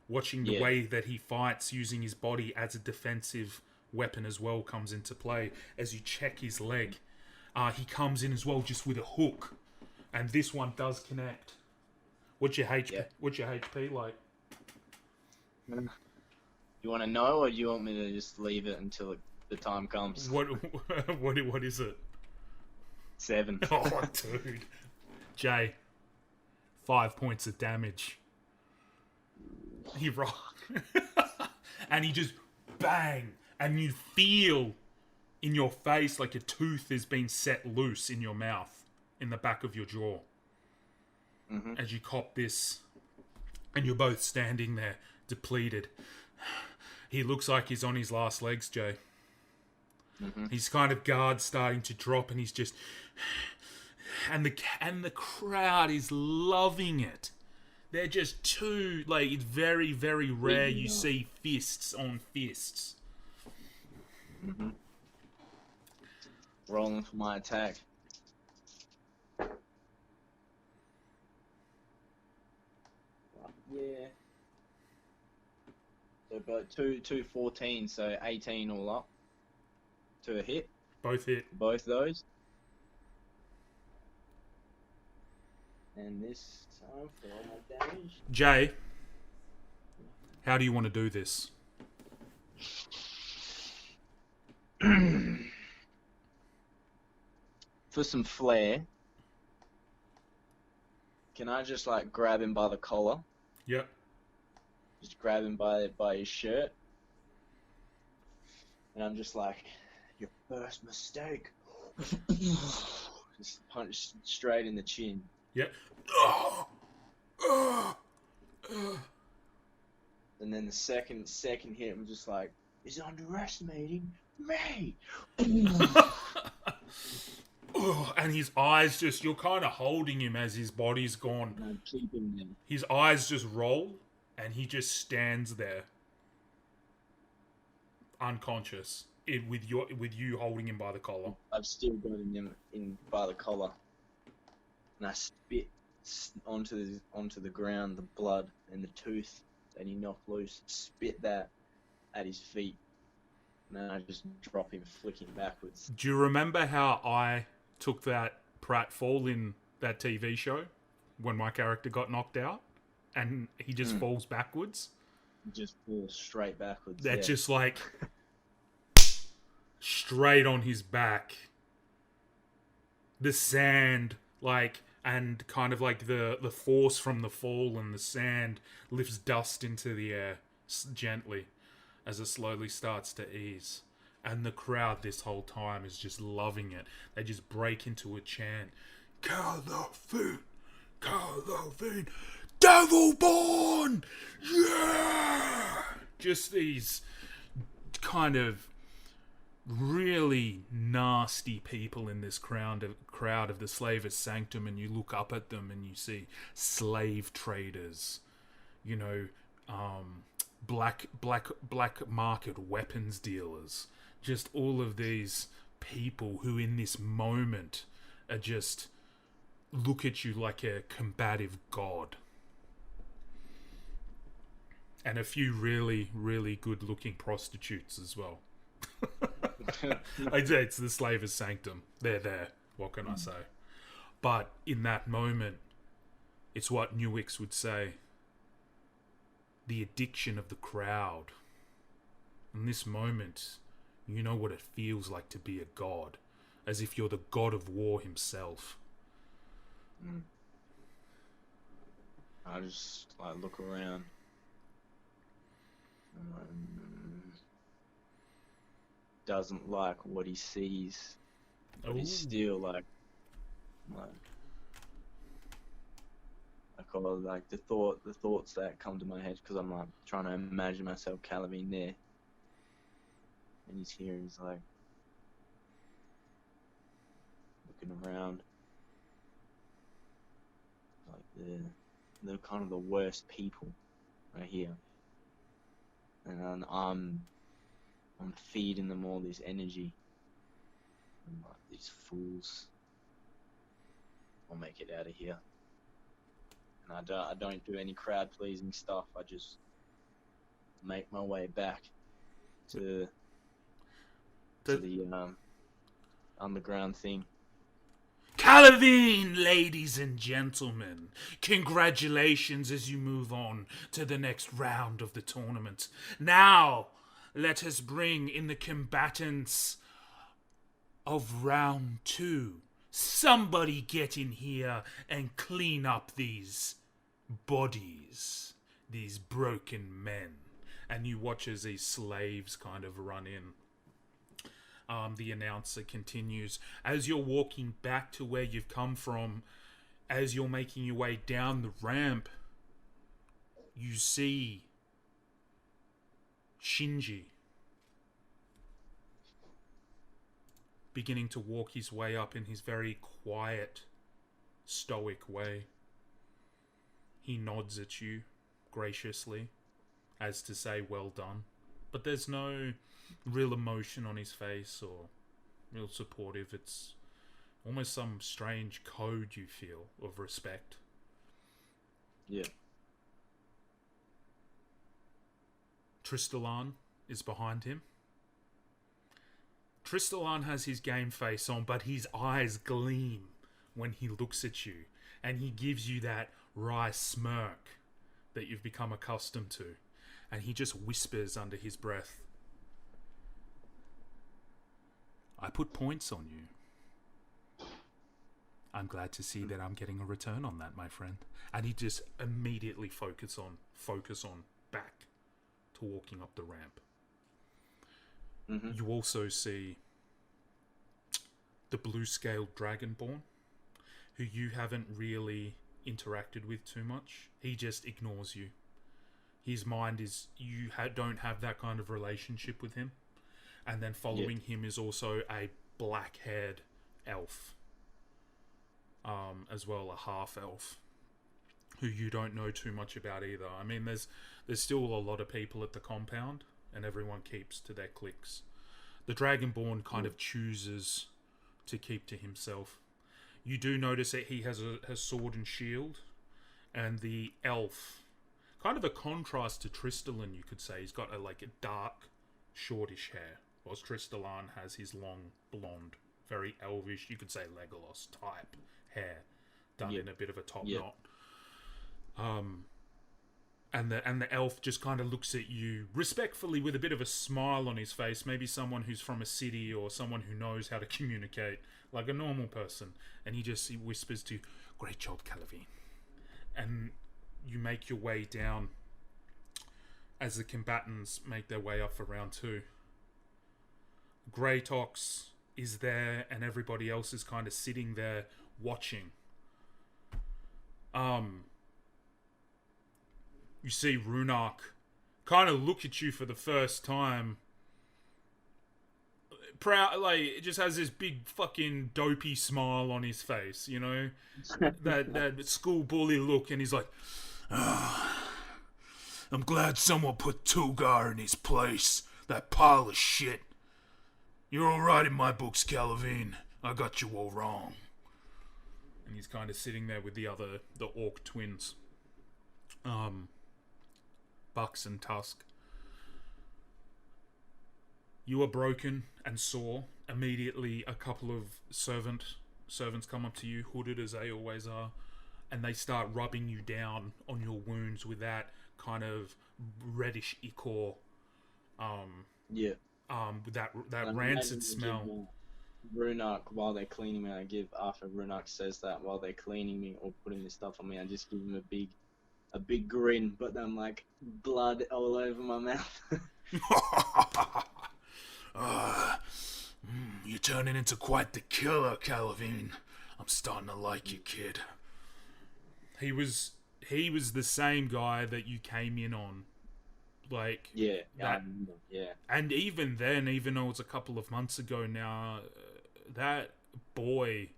watching the way that he fights, using his body as a defensive weapon as well comes into play as you check his leg. He comes in as well just with a hook, and this one does connect. What's your HP like? You want to know, or do you want me to just leave it until the time comes? What is it? 7. Oh, dude. Jay. 5 points of damage. He rolled. And he just bang. And you feel in your face like a tooth is being set loose in your mouth, in the back of your jaw. Mm-hmm. As you cop this. And you're both standing there, depleted. He looks like he's on his last legs, Jay. Mm-hmm. His kind of guard's starting to drop, and he's just... And the crowd is loving it. They're just too... Like, it's very, very rare you see fists on fists. Mm-hmm. Rolling for my attack. Yeah. So about two 14, so 18 all up. To a hit. Both hit. Both those. And this time for all my damage. Jay, how do you want to do this? For some flair, can I just like grab him by the collar? Yep. Just grab him by his shirt. And I'm just like, your first mistake. Just punch straight in the chin. Yep. And then the second hit, I'm just like, he's underestimating me. And his eyes just, you're kind of holding him as his body's gone. And I'm keeping him. His eyes just roll, and he just stands there, unconscious, with you holding him by the collar. I've still got him in by the collar, and I spit onto the ground the blood and the tooth that he knocked loose. Spit that at his feet, and then I just drop him, flicking backwards. Do you remember how I took that pratfall in that TV show when my character got knocked out and he just falls backwards? He just falls straight backwards. That's just like straight on his back. The sand, like, and kind of like the force from the fall and the sand lifts dust into the air gently as it slowly starts to ease. And the crowd this whole time is just loving it. They just break into a chant. Calavene! Calavene! Devilborn! Yeah! Just these kind of really nasty people in this crowd of the Slavers Sanctum, and you look up at them and you see slave traders, you know, black market weapons dealers, just all of these people who in this moment are just look at you like a combative god. And a few really, really good looking prostitutes as well. I'd say it's the Slavers Sanctum. They're there. What can I say? But in that moment, it's what Newix would say. The addiction of the crowd. In this moment, you know what it feels like to be a god. As if you're the god of war himself. I just like look around. Doesn't like what he sees. But he's still like all like the thoughts that come to my head, because I'm like trying to imagine myself Calavene there, and he's here. He's like looking around, like they're kind of the worst people right here, and I'm feeding them all this energy. I'm like, these fools. I'll make it out of here. And I don't do any crowd pleasing stuff. I just make my way back to the underground thing. Calavene, ladies and gentlemen, congratulations as you move on to the next round of the tournament. Now, let us bring in the combatants of round 2. Somebody get in here and clean up these bodies, these broken men. And you watch as these slaves kind of run in. The announcer continues. As you're walking back to where you've come from, as you're making your way down the ramp, you see Shinji beginning to walk his way up in his very quiet, stoic way. He nods at you graciously, as to say, well done. But there's no real emotion on his face or real supportive. It's almost some strange code you feel of respect. Yeah. Tristalan is behind him. Tristalan has his game face on, but his eyes gleam when he looks at you, and he gives you that wry smirk that you've become accustomed to, and he just whispers under his breath, I put points on you. I'm glad to see that I'm getting a return on that, my friend. And he just immediately focus on back to walking up the ramp. Mm-hmm. You also see the blue-scaled Dragonborn, who you haven't really interacted with too much. He just ignores you. His mind is... You don't have that kind of relationship with him. And then following him is also a black-haired elf. As well, a half-elf, who you don't know too much about either. I mean, there's still a lot of people at the compound, and everyone keeps to their cliques. The Dragonborn kind of chooses to keep to himself. You do notice that he has a sword and shield, and the elf, kind of a contrast to Tristalan, you could say. He's got a dark, shortish hair, whilst Tristalan has his long, blonde, very elvish, you could say Legolas type hair, done in a bit of a top knot. And the elf just kind of looks at you respectfully with a bit of a smile on his face, maybe someone who's from a city or someone who knows how to communicate like a normal person. And he whispers to you, great job, Calavene. And you make your way down as the combatants make their way up for round 2. Greytox is there and everybody else is kind of sitting there watching. You see Runark kind of look at you for the first time. Proud, it just has this big fucking dopey smile on his face, you know? that school bully look, and he's like, I'm glad someone put Tugar in his place. That pile of shit. You're alright in my books, Calavene. I got you all wrong. And he's kind of sitting there with the orc twins. Bucks and Tusk. You are broken and sore. Immediately, a couple of servants come up to you, hooded as they always are, and they start rubbing you down on your wounds with that kind of reddish ichor. With that rancid smell. Runark, while they're cleaning me, after Runark says that, while they're cleaning me or putting this stuff on me, I just give him a big grin, but then blood all over my mouth. You're turning into quite the killer, Calavene. I'm starting to like you, kid. He was the same guy that you came in on. And even then, even though it was a couple of months ago now, that boy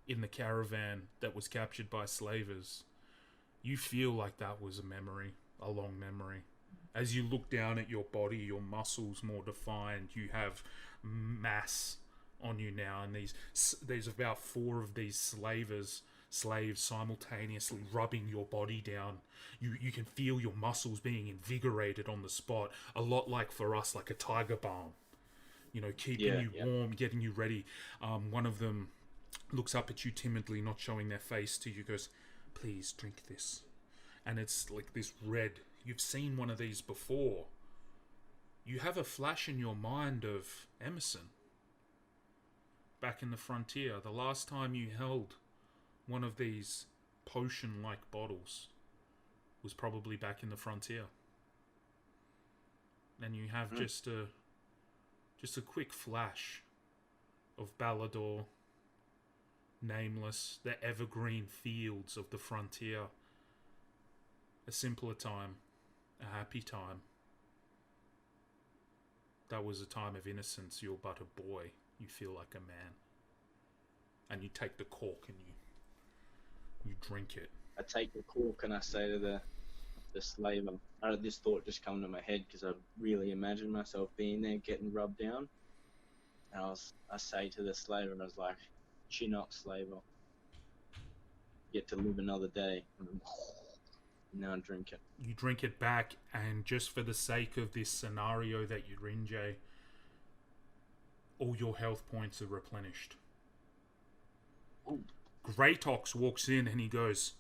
in the caravan that was captured by slavers, you feel like that was a long memory. As you look down at your body, your muscles more defined, you have mass on you now, and there's about 4 of these slaves simultaneously rubbing your body down. You can feel your muscles being invigorated on the spot, a lot like for us, like a tiger balm. Keeping you warm, getting you ready. One of them looks up at you timidly, not showing their face to you, goes, please drink this. And it's like this red. You've seen one of these before. You have a flash in your mind of Emerson. back in the frontier. The last time you held one of these potion-like bottles was probably back in the frontier. And you have just a quick flash of Balador, nameless, the evergreen fields of the frontier. A simpler time, a happy time. That was a time of innocence. You're but a boy. You feel like a man. And you take the cork and you drink it. I take the cork and I say to the slaver, this thought just come to my head because I really imagined myself being there getting rubbed down. And I say to the slaver, I was like, chin up, slaver. Get to live another day. And now I drink it. You drink it back, and just for the sake of this scenario that you're in, Jay, all your health points are replenished. Ooh. Greytox walks in and he goes,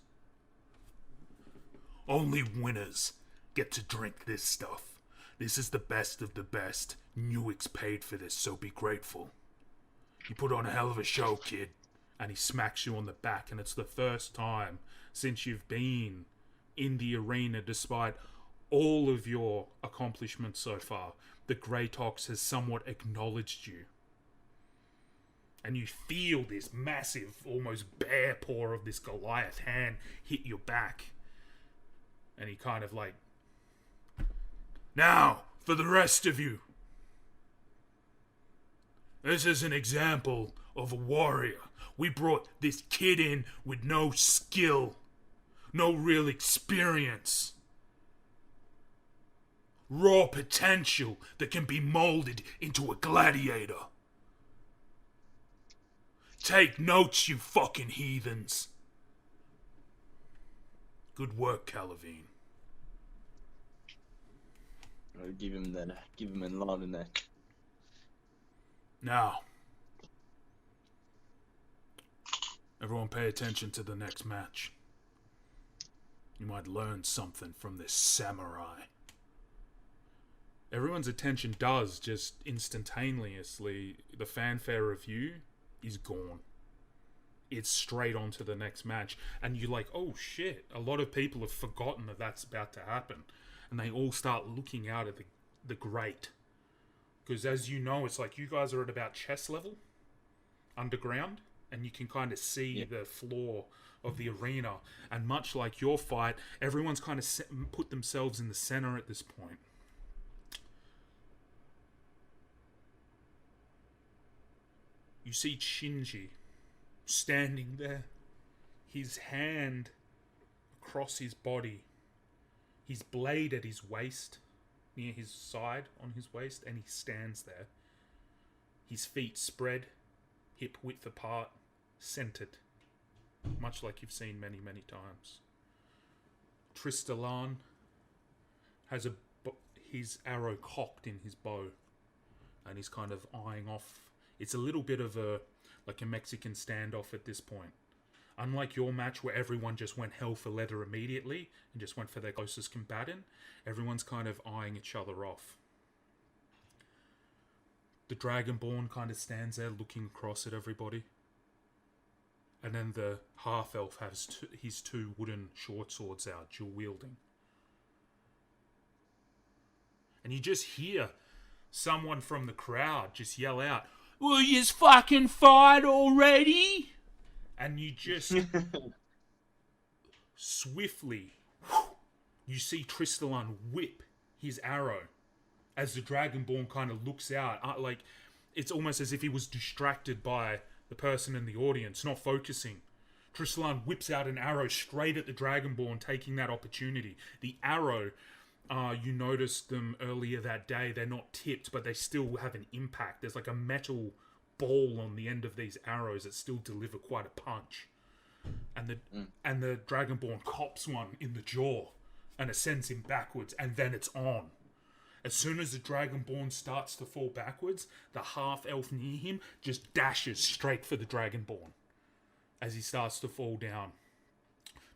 "Only winners get to drink this stuff. This is the best of the best. Newick's paid for this, so be grateful. You put on a hell of a show, kid." And he smacks you on the back, and it's the first time since you've been in the arena, despite all of your accomplishments so far, the Greytox has somewhat acknowledged you. And you feel this massive, almost bear paw of this Goliath hand hit your back. And he kind of like, "Now, for the rest of you. This is an example of a warrior. We brought this kid in with no skill, no real experience. Raw potential that can be molded into a gladiator. Take notes, you fucking heathens. Good work, Calavene." I'll give him a nod in there. Now, everyone pay attention to the next match. You might learn something from this samurai. Everyone's attention does, just instantaneously. The fanfare review is gone. It's straight on to the next match. And you're like, oh shit, a lot of people have forgotten that that's about to happen. And they all start looking out at the grate. Because as you know, it's like you guys are at about chest level, underground, and you can kind of see the floor of the arena. And much like your fight, everyone's kind of put themselves in the center at this point. You see Shinji standing there, his hand across his body, his blade at his waist, near his side on his waist, and he stands there. His feet spread, hip width apart, centered, much like you've seen many, many times. Tristalan has his arrow cocked in his bow, and he's kind of eyeing off. It's a little bit of a Mexican standoff at this point. Unlike your match where everyone just went hell for leather immediately and just went for their closest combatant, everyone's kind of eyeing each other off. The Dragonborn kind of stands there looking across at everybody. And then the half-elf has his two wooden short swords out, dual wielding. And you just hear someone from the crowd just yell out, "Will yous fucking fight already?" And you just swiftly, you see Tristalan whip his arrow as the Dragonborn kind of looks out. Like, it's almost as if he was distracted by the person in the audience, not focusing. Tristalan whips out an arrow straight at the Dragonborn, taking that opportunity. The arrow, you noticed them earlier that day, they're not tipped, but they still have an impact. There's like a metal ball on the end of these arrows that still deliver quite a punch. And the Dragonborn cops one in the jaw, and it sends him backwards, and then it's on. As soon as the Dragonborn starts to fall backwards, the half-elf near him just dashes straight for the Dragonborn as he starts to fall down.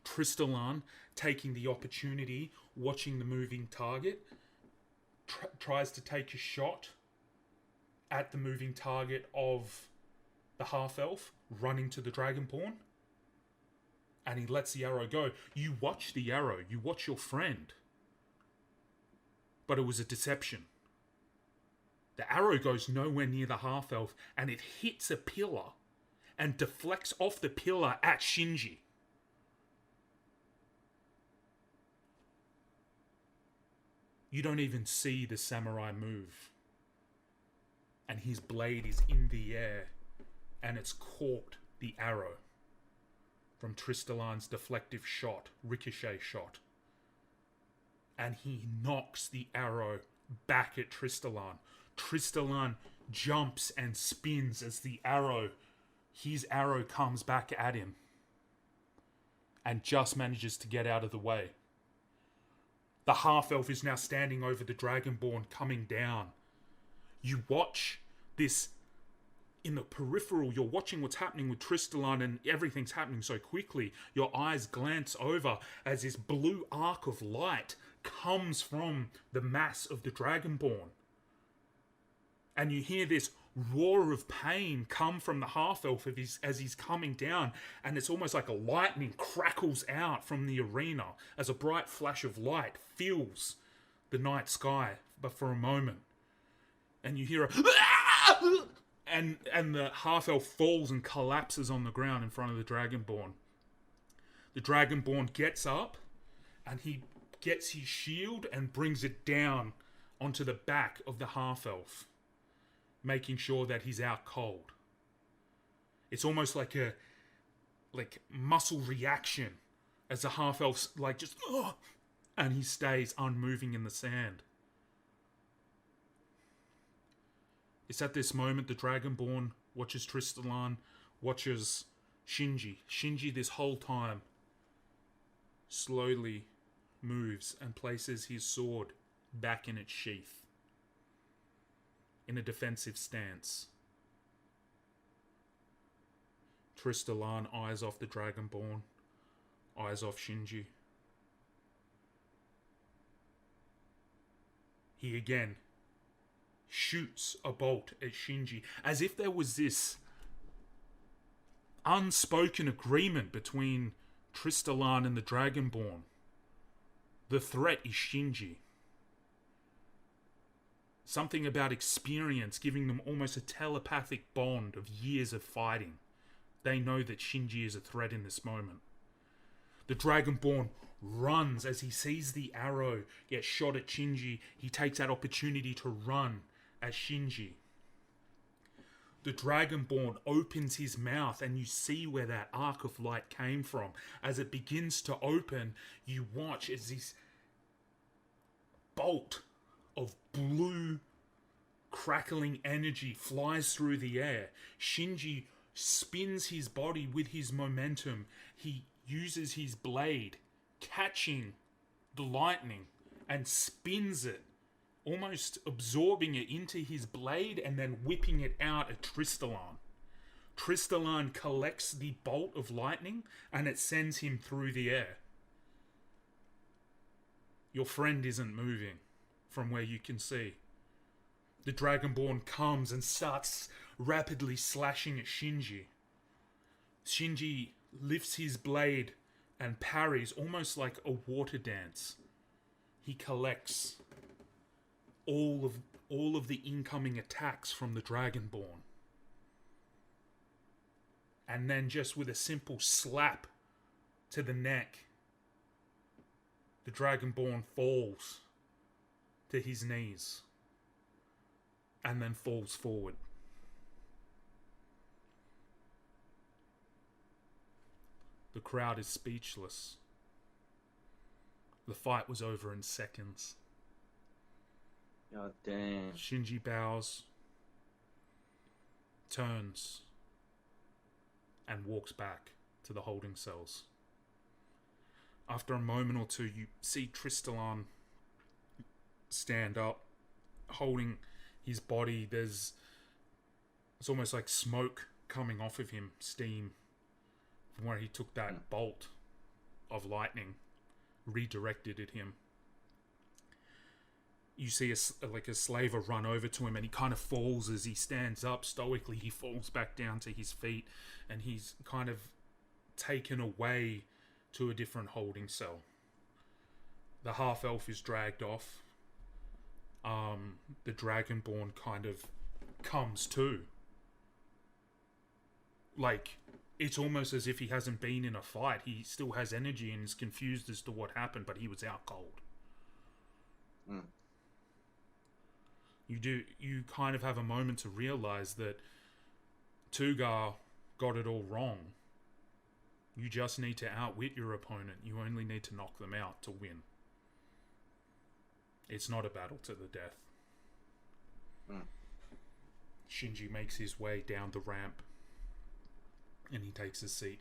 Tristalan, taking the opportunity, watching the moving target, tries to take a shot at the moving target of the half-elf running to the Dragonborn, and he lets the arrow go. You watch the arrow, you watch your friend, but it was a deception. The arrow goes nowhere near the half-elf, and it hits a pillar and deflects off the pillar at Shinji. You don't even see the samurai move. And his blade is in the air, and it's caught the arrow from Tristalan's deflective shot, ricochet shot. And he knocks the arrow back at Tristalan. Tristalan jumps and spins as his arrow comes back at him, and just manages to get out of the way. The half-elf is now standing over the Dragonborn coming down. You watch this in the peripheral. You're watching what's happening with Tristalan, and everything's happening so quickly. Your eyes glance over as this blue arc of light comes from the mass of the Dragonborn. And you hear this roar of pain come from the half-elf as he's coming down, and it's almost like a lightning crackles out from the arena as a bright flash of light fills the night sky, but for a moment. And you hear a and the half-elf falls and collapses on the ground in front of the Dragonborn. The Dragonborn gets up, and he gets his shield and brings it down onto the back of the half-elf, making sure that he's out cold. It's almost like a muscle reaction as the half-elf's just and he stays unmoving in the sand. It's at this moment the Dragonborn watches Tristalan, watches Shinji. Shinji this whole time slowly moves and places his sword back in its sheath, in a defensive stance. Tristalan eyes off the Dragonborn, eyes off Shinji. He again shoots a bolt at Shinji, as if there was this unspoken agreement between Tristalan and the Dragonborn. The threat is Shinji. Something about experience giving them almost a telepathic bond of years of fighting. They know that Shinji is a threat in this moment. The Dragonborn runs as he sees the arrow get shot at Shinji. He takes that opportunity to run at Shinji. The Dragonborn opens his mouth, and you see where that arc of light came from. As it begins to open, you watch as this bolt of blue crackling energy flies through the air. Shinji spins his body with his momentum. He uses his blade, catching the lightning, and spins it, almost absorbing it into his blade and then whipping it out at Tristalan. Tristalan collects the bolt of lightning, and it sends him through the air. Your friend isn't moving from where you can see. The Dragonborn comes and starts rapidly slashing at Shinji. Shinji lifts his blade and parries almost like a water dance. He collects all of the incoming attacks from the Dragonborn. And then just with a simple slap to the neck, the Dragonborn falls to his knees and then falls forward. The crowd is speechless. The fight was over in seconds. God damn. Shinji bows, turns, and walks back to the holding cells. After a moment or two, you see Tristalan stand up, holding his body. It's almost like smoke coming off of him, steam, from where he took that bolt of lightning redirected at him. you see a slaver run over to him, and he kind of falls as he stands up stoically. He falls back down to his feet, and he's kind of taken away to a different holding cell. The half-elf is dragged off. The Dragonborn kind of comes to. Like, it's almost as if he hasn't been in a fight. He still has energy and is confused as to what happened, but he was out cold. Mm. You kind of have a moment to realize that Tugar got it all wrong. You just need to outwit your opponent. You only need to knock them out to win. It's not a battle to the death. Mm. Shinji makes his way down the ramp and he takes a seat.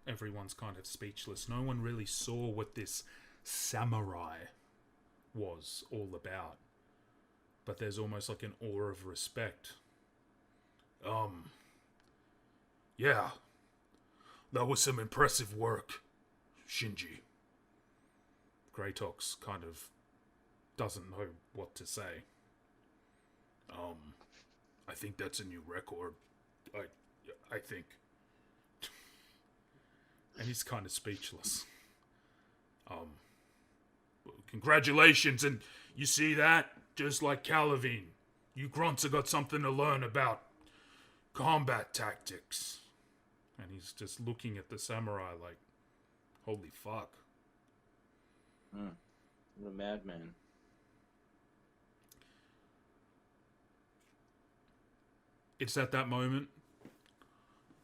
Everyone's kind of speechless. No one really saw what this samurai was all about. But there's almost like an aura of respect. Yeah. That was some impressive work, Shinji. Greytox kind of doesn't know what to say. I think that's a new record. I think. And he's kind of speechless. Congratulations, and you see that? Just like Calavene, you grunts have got something to learn about combat tactics. And he's just looking at the samurai like, holy fuck. What a madman. It's at that moment.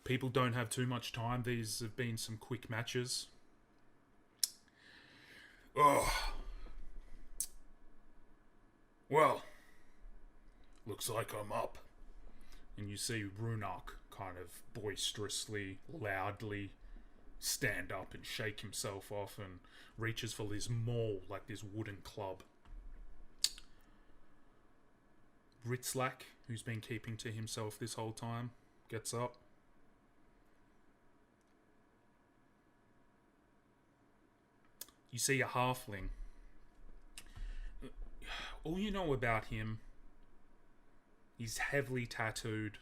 People don't have too much time. These have been some quick matches. Oh. Well, looks like I'm up. And you see Runak kind of boisterously, loudly stand up and shake himself off and reaches for this maul, like this wooden club. Ritzlak, who's been keeping to himself this whole time, gets up. You see a halfling. All you know about him, he's heavily tattooed.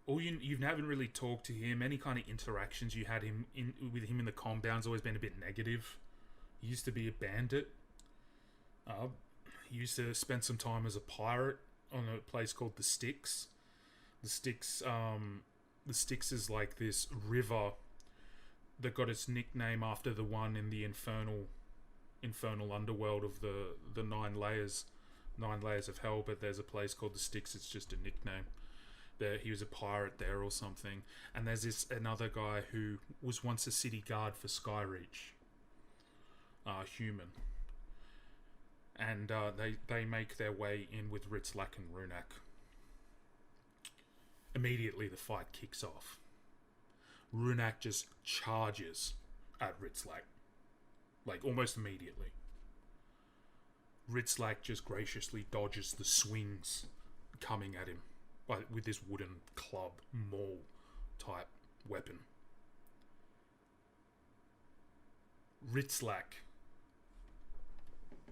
You haven't really talked to him. Any kind of interactions you had with him in the compound's always been a bit negative. He used to be a bandit. He used to spend some time as a pirate on a place called the Styx. The Styx is like this river that got its nickname after the one in the infernal underworld of the nine layers of hell. But there's a place called the Styx. It's just a nickname. There, he was a pirate there or something. And there's another guy who was once a city guard for Skyreach. Human. And they make their way in with Ritzlak and Runak. Immediately the fight kicks off. Runak just charges at Ritzlak. Like, almost immediately. Ritzlak just graciously dodges the swings coming at him with this wooden club, maul type weapon. Ritzlak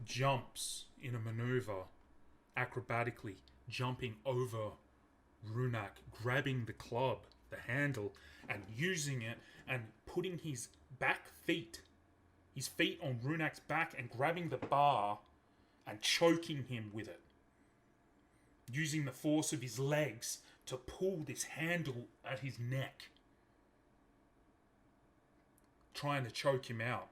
jumps in a maneuver, acrobatically jumping over Runak, grabbing the club, the handle, and using it and putting his feet on Runak's back and grabbing the bar and choking him with it. Using the force of his legs to pull this handle at his neck. Trying to choke him out.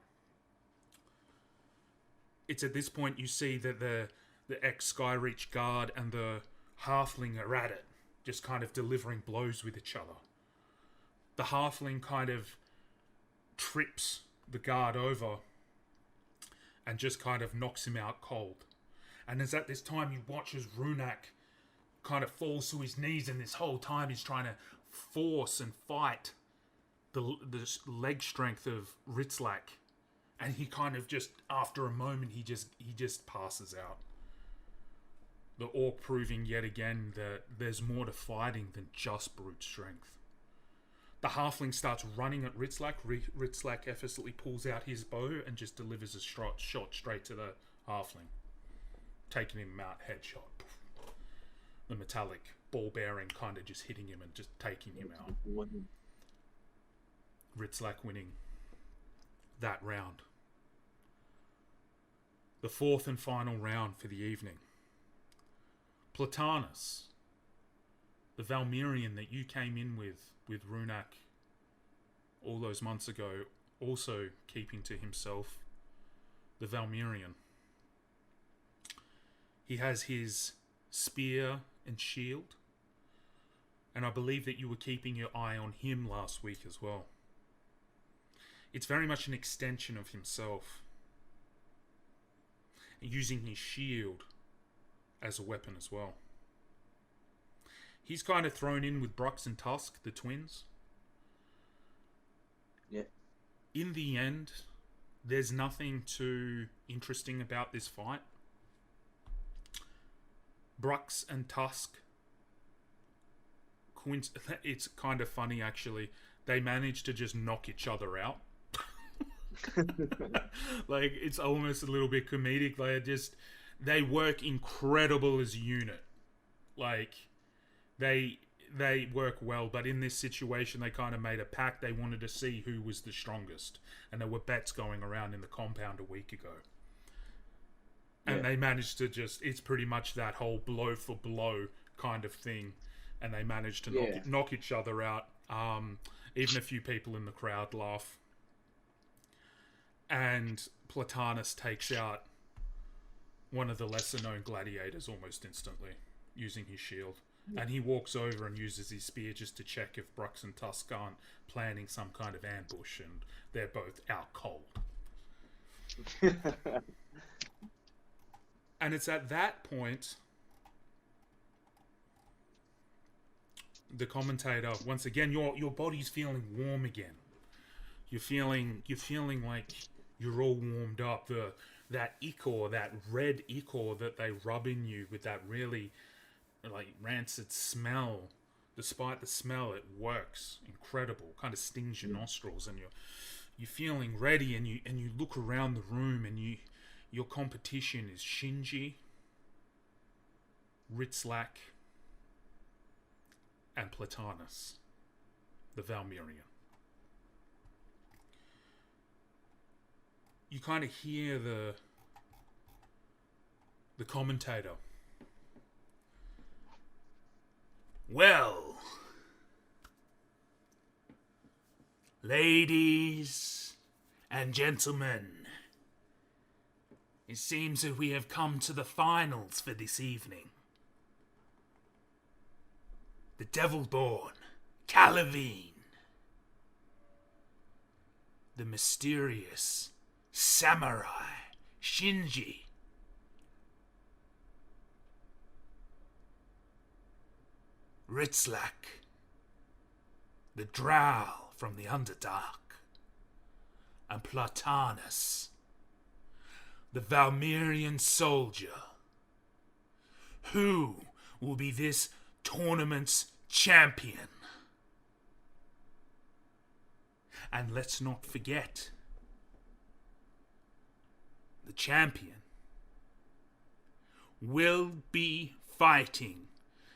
It's at this point you see that the ex-Skyreach guard and the halfling are at it. Just kind of delivering blows with each other. The halfling kind of trips the guard over and just kind of knocks him out cold. And it's at this time you watch as Runak kind of falls to his knees, and this whole time he's trying to force and fight the leg strength of Ritzlak. And he kind of just, after a moment, he just passes out. The orc proving yet again that there's more to fighting than just brute strength. The halfling starts running at Ritzlak. Ritzlak effortlessly pulls out his bow and just delivers a shot straight to the halfling, taking him out headshot. The metallic ball bearing kind of just hitting him and just taking him out. Ritzlak winning that round. The fourth and final round for the evening. Platanus, the Valmirian that you came in with Runak all those months ago, also keeping to himself the Valmirian. He has his spear and shield, and I believe that you were keeping your eye on him last week as well. It's very much an extension of himself, using his shield as a weapon as well. He's kind of thrown in with Brux and Tusk, the twins. Yeah. In the end, there's nothing too interesting about this fight. Brux and Tusk, it's kind of funny actually. They managed to just knock each other out. Like, it's almost a little bit comedic. They work incredible as a unit. Like, they work well, but in this situation they kind of made a pact. They wanted to see who was the strongest, and there were bets going around in the compound a week ago. And they managed to it's pretty much that whole blow for blow kind of thing, and they managed to knock each other out. Even a few people in the crowd laugh. And Platanus takes out one of the lesser known gladiators almost instantly, using his shield. And he walks over and uses his spear just to check if Brux and Tusk aren't planning some kind of ambush, and they're both out cold. And it's at that point the commentator, once again, your body's feeling warm again. You're feeling like you're all warmed up. That ichor, that red ichor that they rub in you with that really like rancid smell. Despite the smell, it works. Incredible. Kind of stings your nostrils, and you're feeling ready, and you look around the room, and your competition is Shinji, Ritzlak, and Platanus, the Valmirian. You kind of hear the commentator. Well, ladies and gentlemen, it seems that we have come to the finals for this evening. The Devil-born Calavene, the mysterious samurai Shinji, Ritzlak, the Drow from the Underdark, and Platanus, the Valmirian soldier. Who will be this tournament's champion? And let's not forget, the champion will be fighting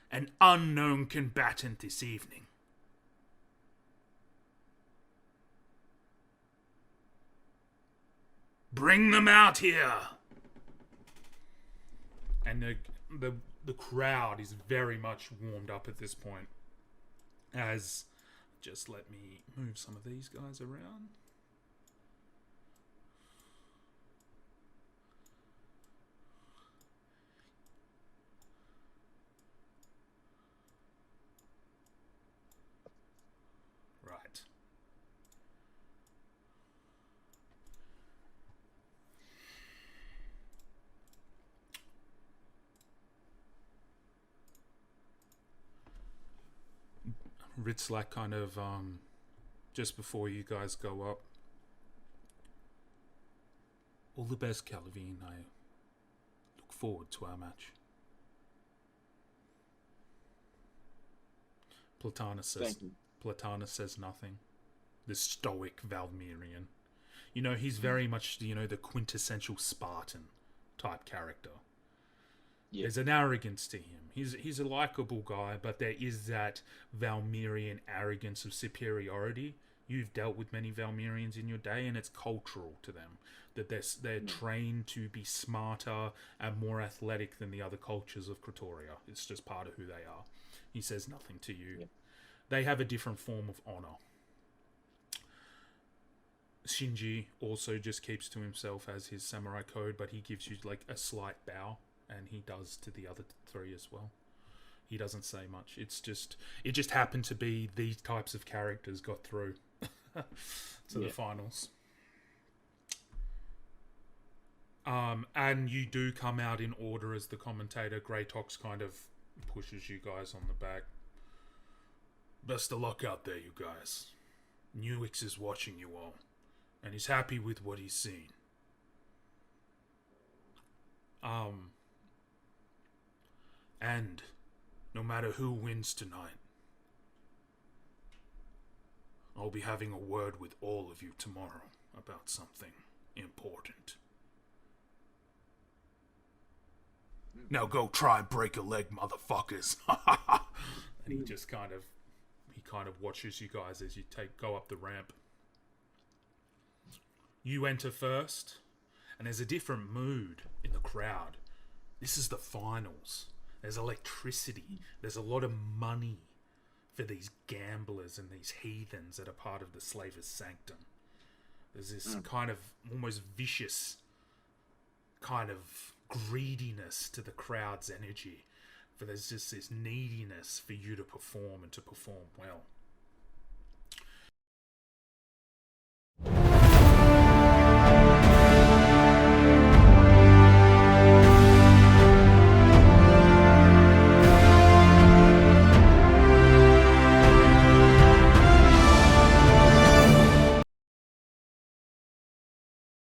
an unknown combatant this evening. Bring them out here! And the crowd is very much warmed up at this point. As, just let me move some of these guys around. Right. Ritzlak kind of, just before you guys go up. All the best, Calavene. I look forward to our match. Platanus says nothing. The stoic Valmirian. You know, he's very much, the quintessential Spartan type character. Yeah. There's an arrogance to him. He's a likable guy, but there is that Valmirian arrogance of superiority. You've dealt with many Valmirians in your day, and it's cultural to them. That they're trained to be smarter and more athletic than the other cultures of Kratoria. It's just part of who they are. He says nothing to you. Yeah. They have a different form of honor. Shinji also just keeps to himself as his samurai code, but he gives you like a slight bow, and he does to the other three as well. He doesn't say much. It just happened to be these types of characters got through to the finals. And you do come out in order as the commentator. Greytox kind of pushes you guys on the back. Best of luck out there, you guys. Newix is watching you all, and he's happy with what he's seen. And no matter who wins tonight, I'll be having a word with all of you tomorrow about something important. Now go try and break a leg, motherfuckers. And he just kind of watches you guys as you go up the ramp. You enter first, and there's a different mood in the crowd. This is the finals. There's electricity. There's a lot of money for these gamblers and these heathens that are part of the Slavers Sanctum. There's this kind of almost vicious kind of greediness to the crowd's energy. For there's just this neediness for you to perform and to perform well.